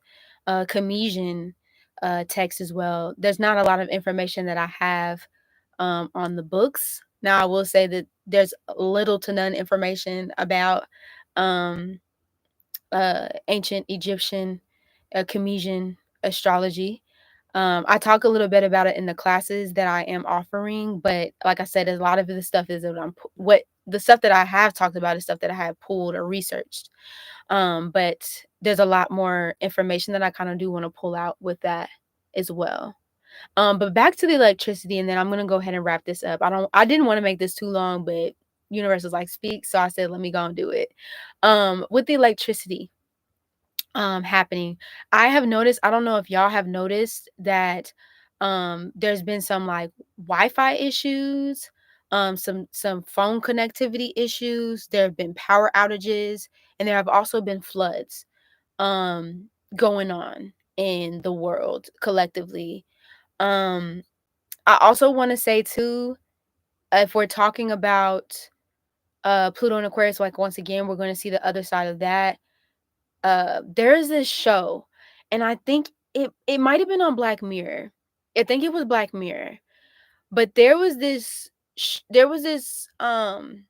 Speaker 1: Comesian text as well. There's not a lot of information that I have on the books. Now, I will say that there's little to none information about um, ancient Egyptian, Comesian astrology. I talk a little bit about it in the classes that I am offering, but like I said, a lot of the stuff is what the stuff that I have talked about is stuff that I have pulled or researched. But there's a lot more information that I kind of do want to pull out with that as well. But back to the electricity, and then I'm gonna go ahead and wrap this up. I didn't want to make this too long, but universe was like speak, so I said let me go and do it. With the electricity happening, I have noticed, I don't know if y'all have noticed that there's been some like Wi-Fi issues, some phone connectivity issues, there have been power outages, and there have also been floods going on in the world collectively. um I also want to say too, if we're talking about Pluto and Aquarius, like once again we're going to see the other side of that. There is this show, and I think it might have been on Black Mirror. I think it was Black Mirror. But there was this, and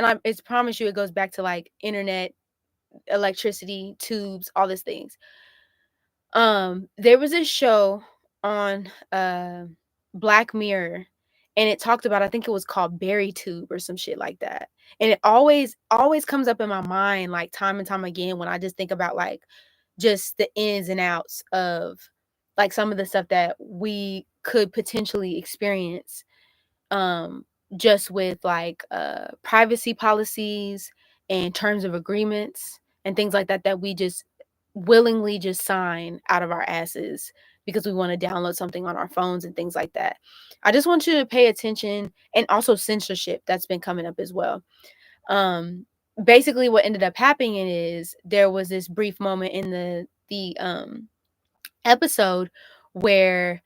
Speaker 1: I it's promise you it goes back to like internet, electricity, tubes, all these things. There was this show on Black Mirror, and it talked about, I think it was called Berry Tube or some shit like that. And it always comes up in my mind like time and time again when I just think about like just the ins and outs of like some of the stuff that we could potentially experience, um just with like privacy policies and terms of agreements and things like that that we just willingly just sign out of our asses because we want to download something on our phones and things like that. I just want you to pay attention, and also censorship that's been coming up as well. um Basically what ended up happening is there was this brief moment in the episode where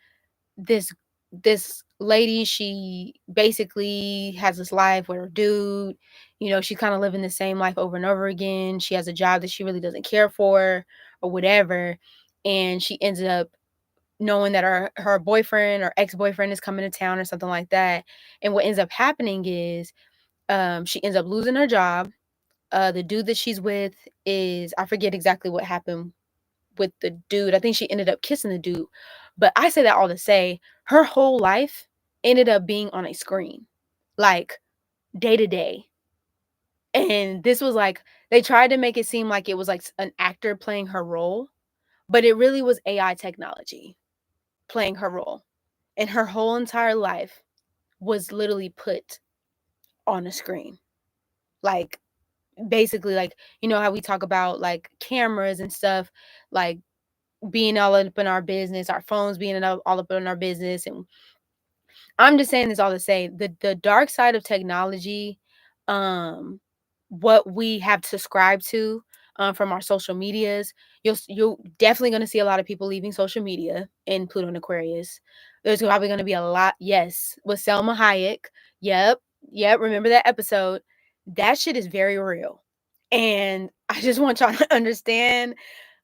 Speaker 1: this this lady, she basically has this life with her dude. She's kind of living the same life over and over again. She has a job that she really doesn't care for or whatever, and she ends up knowing that her boyfriend or ex-boyfriend is coming to town or something like that. And what ends up happening is she ends up losing her job. The dude that she's with is, I forget exactly what happened with the dude. I think she ended up kissing the dude. But I say that all to say her whole life ended up being on a screen, like day to day. And this was like, they tried to make it seem like it was like an actor playing her role, but it really was AI technology playing her role. And her whole entire life was literally put on a screen. Like, basically, like, how we talk about like cameras and stuff, like being all up in our business, our phones being all up in our business. And I'm just saying this all to say the dark side of technology, um, what we have subscribed to from our social medias, you're definitely going to see a lot of people leaving social media in Pluto and Aquarius. There's probably going to be a lot, yes, with Selma Hayek. Yep, remember that episode? That shit is very real. And I just want y'all to understand,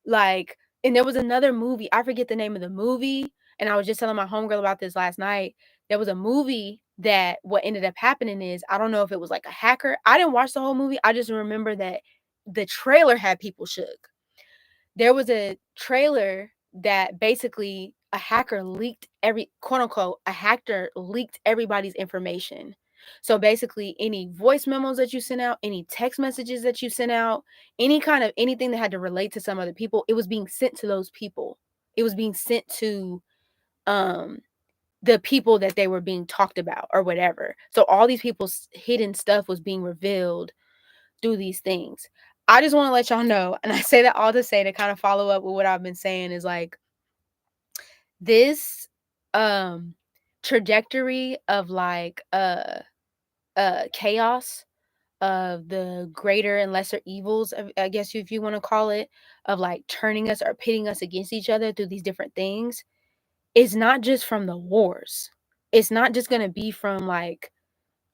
Speaker 1: like, and there was another movie, I forget the name of the movie, and I was just telling my homegirl about this last night. There was a movie that what ended up happening is, I don't know if it was like a hacker. I didn't watch the whole movie. I just remember that the trailer had people shook. There was a trailer that basically a hacker leaked quote unquote, a hacker leaked everybody's information. So basically any voice memos that you sent out, any text messages that you sent out, any kind of anything that had to relate to some other people, it was being sent to those people. It was being sent to um the people that they were being talked about or whatever. So all these people's hidden stuff was being revealed through these things. I just want to let y'all know, and I say that all to say, to kind of follow up with what I've been saying, is like this trajectory of like chaos, of the greater and lesser evils, I guess if you want to call it, of like turning us or pitting us against each other through these different things, is not just from the wars. It's not just going to be from like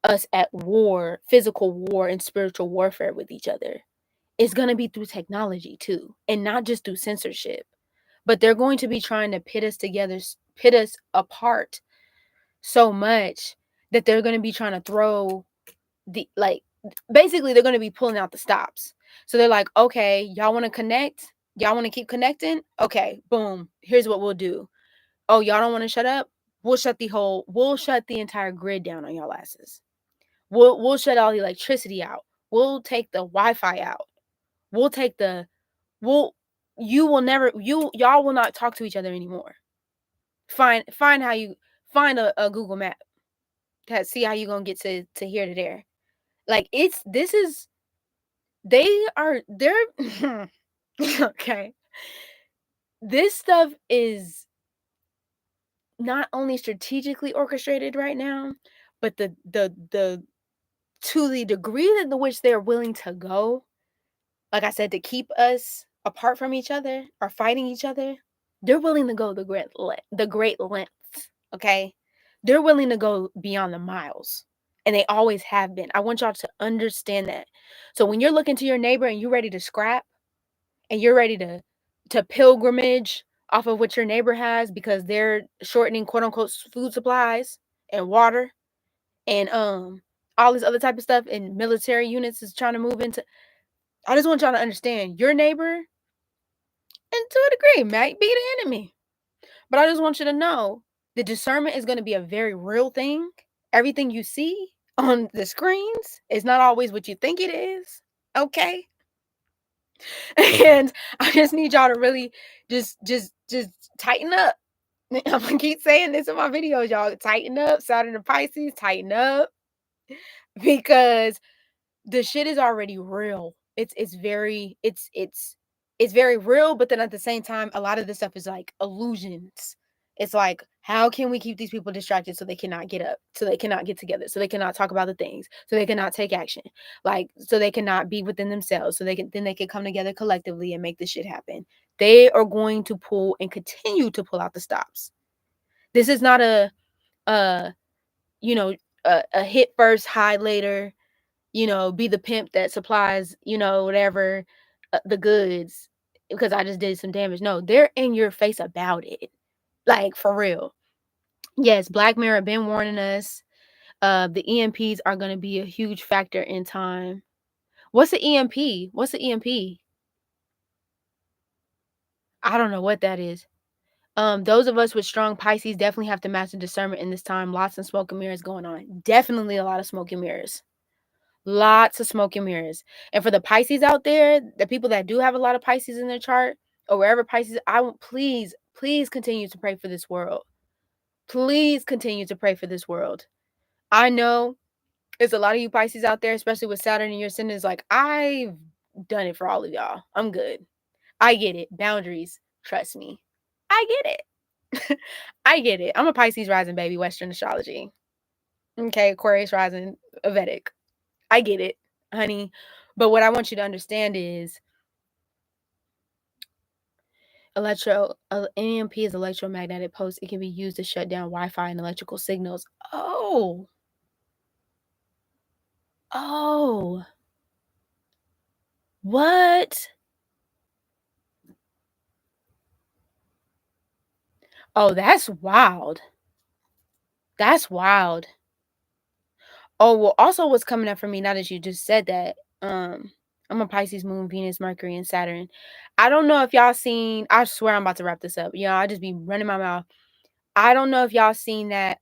Speaker 1: us at war, physical war and spiritual warfare with each other. It's going to be through technology too, and not just through censorship. But they're going to be trying to pit us together, pit us apart so much that they're going to be trying to throw basically they're going to be pulling out the stops. So they're like, okay, y'all want to connect? Y'all want to keep connecting? Okay, boom. Here's what we'll do. Oh, y'all don't want to shut up? We'll shut the entire grid down on y'all asses. We'll shut all the electricity out. We'll take the Wi-Fi out. We'll take the we'll you will never y'all will not talk to each other anymore. Find how you find a Google map to see how you gonna get to here to there. Like they're okay. This stuff is not only strategically orchestrated right now, but the to the degree that the which they're willing to go, like I said, to keep us apart from each other or fighting each other, they're willing to go the great lengths. Okay, they're willing to go beyond the miles, and they always have been. I want y'all to understand that. So when you're looking to your neighbor and you're ready to scrap, and you're ready to pilgrimage off of what your neighbor has because they're shortening quote unquote food supplies and water and all this other type of stuff, and military units is trying to move into. I just want y'all to understand your neighbor, and to a degree, might be the enemy. But I just want you to know the discernment is going to be a very real thing. Everything you see on the screens is not always what you think it is. Okay. And I just need y'all to really just tighten up. I'm gonna keep saying this in my videos, y'all. Tighten up, Saturn and Pisces, tighten up. Because the shit is already real. It's very real, but then at the same time, a lot of this stuff is like illusions. It's like, how can we keep these people distracted so they cannot get up, so they cannot get together, so they cannot talk about the things, so they cannot take action, like so they cannot be within themselves, so they can come together collectively and make this shit happen. They are going to pull and continue to pull out the stops. This is not a you know a hit first, hide later, be the pimp that supplies, whatever, the goods because I just did some damage. No, they're in your face about it. Like for real. Yes, Black Mirror been warning us. The EMPs are going to be a huge factor in time. What's the EMP? What's the EMP? I don't know what that is. Those of us with strong Pisces definitely have to master discernment in this time. Lots of smoke and mirrors going on. Definitely a lot of smoke and mirrors. Lots of smoke and mirrors. And for the Pisces out there, the people that do have a lot of Pisces in their chart or wherever Pisces, I want please continue to pray for this world. Please continue to pray for this world. I know there's a lot of you Pisces out there, especially with Saturn in your ascendant, is like, I've done it for all of y'all. I'm good. I get it. Boundaries. Trust me. I get it. I get it. I'm a Pisces rising baby, Western astrology. Okay, Aquarius rising, Vedic. I get it, honey. But what I want you to understand is EMP is electromagnetic pulse. It can be used to shut down Wi-Fi and electrical signals. Oh. Oh. What? Oh, that's wild. That's wild. Oh, well, also what's coming up for me now that you just said that, I'm a Pisces moon, Venus, Mercury, and Saturn. I don't know if y'all seen, I swear I'm about to wrap this up. I just be running my mouth. I don't know if y'all seen that,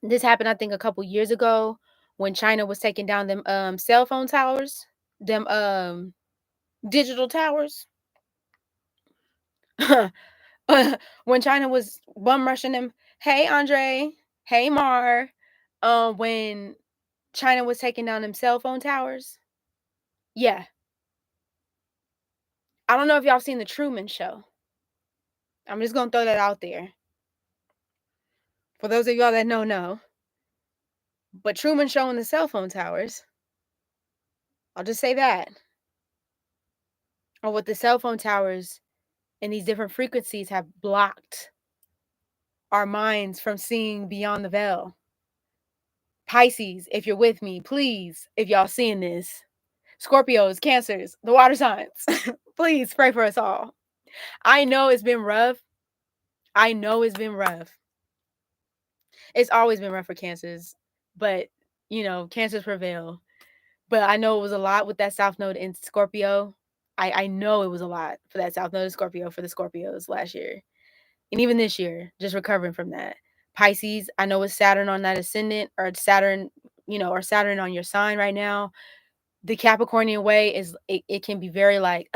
Speaker 1: this happened, I think, a couple years ago when China was taking down them cell phone towers, them digital towers. When China was bum rushing them. Hey Andre, hey Mar. When China was taking down them cell phone towers. Yeah. I don't know if y'all seen the Truman Show. I'm just gonna throw that out there. For those of y'all that know. But Truman showing the cell phone towers. I'll just say that. Or what the cell phone towers and these different frequencies have blocked our minds from seeing beyond the veil. Pisces, if you're with me, please, if y'all seeing this, Scorpios, Cancers, the water signs, please pray for us all. I know it's been rough. I know it's been rough. It's always been rough for Cancers, but Cancers prevail. But I know it was a lot with that South Node in Scorpio. I know it was a lot for that South Node in Scorpio for the Scorpios last year. And even this year, just recovering from that. Pisces, I know it's Saturn on that ascendant, or Saturn, or Saturn on your sign right now. The Capricornian way is, it can be very like,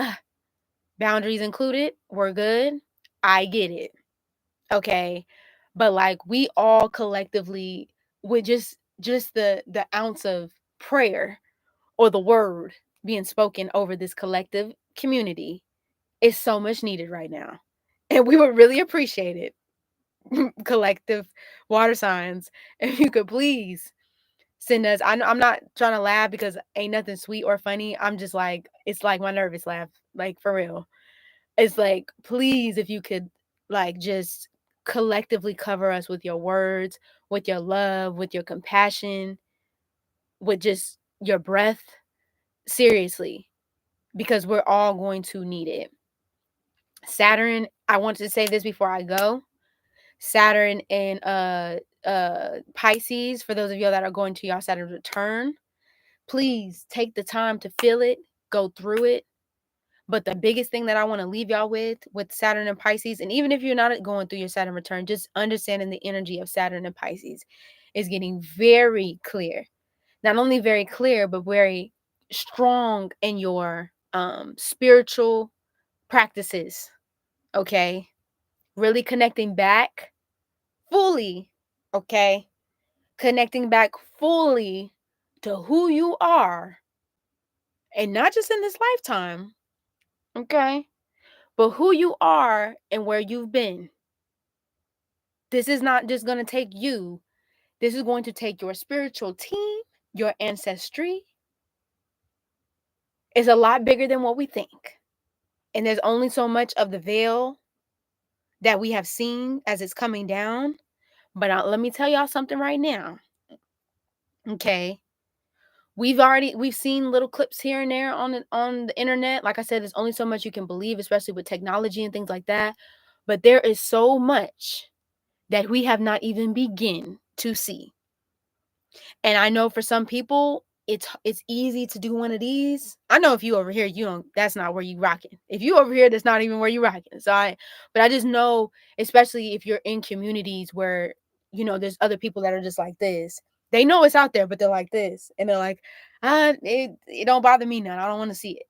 Speaker 1: boundaries included. We're good. I get it. Okay. But like, we all collectively, with just the ounce of prayer or the word being spoken over this collective community is so much needed right now. And we would really appreciate it, collective water signs, if you could please send us. I'm not trying to laugh because ain't nothing sweet or funny. I'm just like, it's like my nervous laugh, like for real. It's like, please, if you could like just collectively cover us with your words, with your love, with your compassion, with just your breath. Seriously, because we're all going to need it. Saturn, I want to say this before I go. Saturn in Pisces, for those of y'all that are going to y'all Saturn return, please take the time to feel it, go through it. But the biggest thing that I want to leave y'all with Saturn and Pisces, and even if you're not going through your Saturn return, just understanding the energy of Saturn and Pisces is getting very clear. Not only very clear, but very strong in your spiritual practices. Okay. Really connecting back fully. Okay. Connecting back fully to who you are. And not just in this lifetime. Okay. But who you are and where you've been. This is not just going to take you. This is going to take your spiritual team, your ancestry. It's a lot bigger than what we think. And there's only so much of the veil that we have seen as it's coming down. But let me tell y'all something right now. Okay. We've seen little clips here and there on the internet. Like I said, there's only so much you can believe, especially with technology and things like that. But there is so much that we have not even begin to see. And I know for some people, it's easy to do one of these. I know if you over here, that's not where you rocking. If you over here, that's not even where you rocking. But I just know, especially if you're in communities where, there's other people that are just like this. They know it's out there, but they're like this. And they're like, it don't bother me none. I don't want to see it.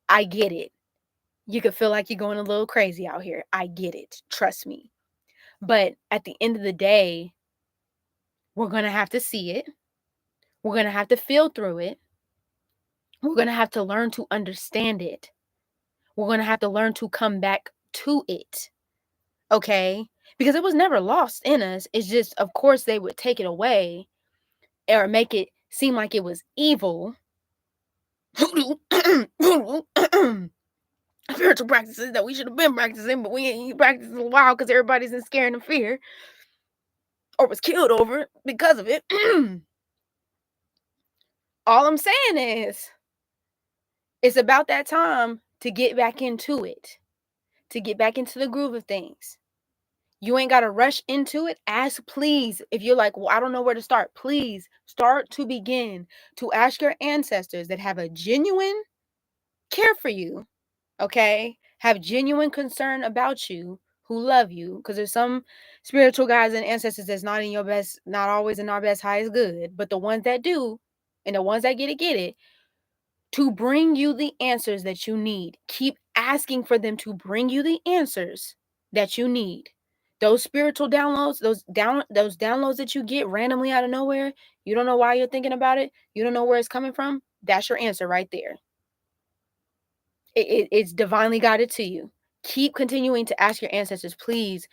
Speaker 1: I get it. You could feel like you're going a little crazy out here. I get it. Trust me. But at the end of the day, we're going to have to see it. We're going to have to feel through it. We're going to have to learn to understand it. We're going to have to learn to come back to it. Okay? Because it was never lost in us. It's just, of course, they would take it away or make it seem like it was evil. Spiritual practices that we should have been practicing, but we ain't practiced in a while because everybody's in scare and fear or was killed over it because of it. All I'm saying is, it's about that time to get back into it, to get back into the groove of things. You ain't got to rush into it. Ask, please. If you're like, well, I don't know where to start, please start to begin to ask your ancestors that have a genuine care for you, okay? Have genuine concern about you, who love you, because there's some spiritual guides and ancestors that's not in your best, not always in our best highest good, but the ones that do, and the ones that get it, to bring you the answers that you need. Keep asking for them to bring you the answers that you need. Those spiritual downloads, those downloads that you get randomly out of nowhere, you don't know why you're thinking about it, you don't know where it's coming from, that's your answer right there. It's divinely guided to you. Keep continuing to ask your ancestors, please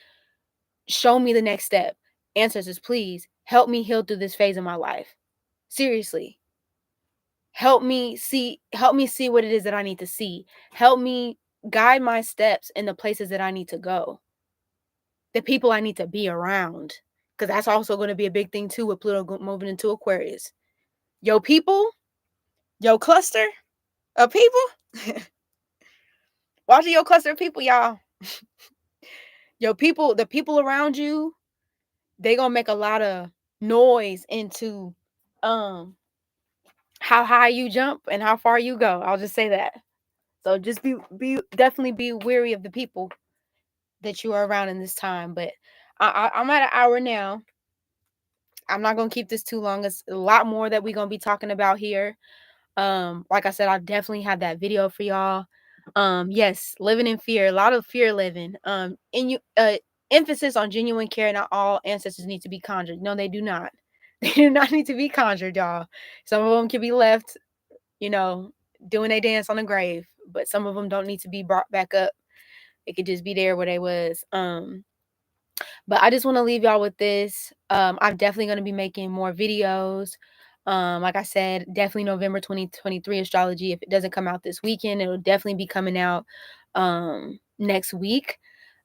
Speaker 1: show me the next step. Ancestors, please help me heal through this phase of my life. Seriously. Help me see what it is that I need to see. Help me guide my steps in the places that I need to go. The people I need to be around. Because that's also going to be a big thing too with Pluto moving into Aquarius. Yo people, yo cluster of people. Watching your cluster of people, y'all. Yo people, the people around you, they gonna make a lot of noise into how high you jump and how far you go. I'll just say that. So just definitely be wary of the people that you are around in this time. But I'm at an hour now. I'm not gonna keep this too long. It's a lot more that we're gonna be talking about here. Like I said, I definitely have that video for y'all. Yes, living in fear, a lot of fear living. And you emphasis on genuine care. Not all ancestors need to be conjured. No, they do not. They do not need to be conjured, y'all. Some of them can be left, doing a dance on the grave, but some of them don't need to be brought back up. It could just be there where they was. But I just want to leave y'all with this. I'm definitely going to be making more videos. Like I said, definitely November 2023 astrology. If it doesn't come out this weekend, it'll definitely be coming out next week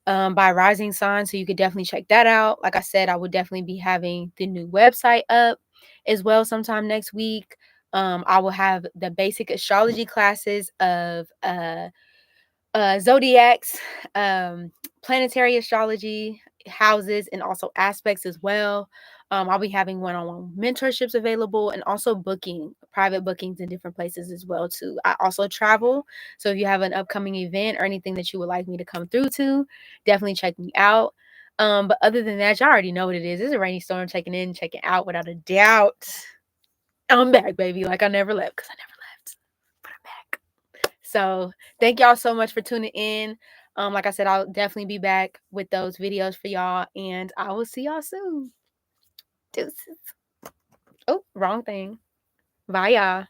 Speaker 1: by rising sign. So you could definitely check that out. Like I said, I would definitely be having the new website up as well sometime next week. I will have the basic astrology classes of zodiacs, planetary astrology, houses, and also aspects as well. I'll be having one-on-one mentorships available and also private bookings in different places as well too. I also travel, so if you have an upcoming event or anything that you would like me to come through to, definitely check me out. But other than that, y'all already know what it is. It's a rainy storm, checking in, checking out without a doubt. I'm back, baby, like I never left, because I never left, but I'm back. So thank y'all so much for tuning in. Like I said, I'll definitely be back with those videos for y'all, and I will see y'all soon. Deuces. Oh, wrong thing. Bye, y'all.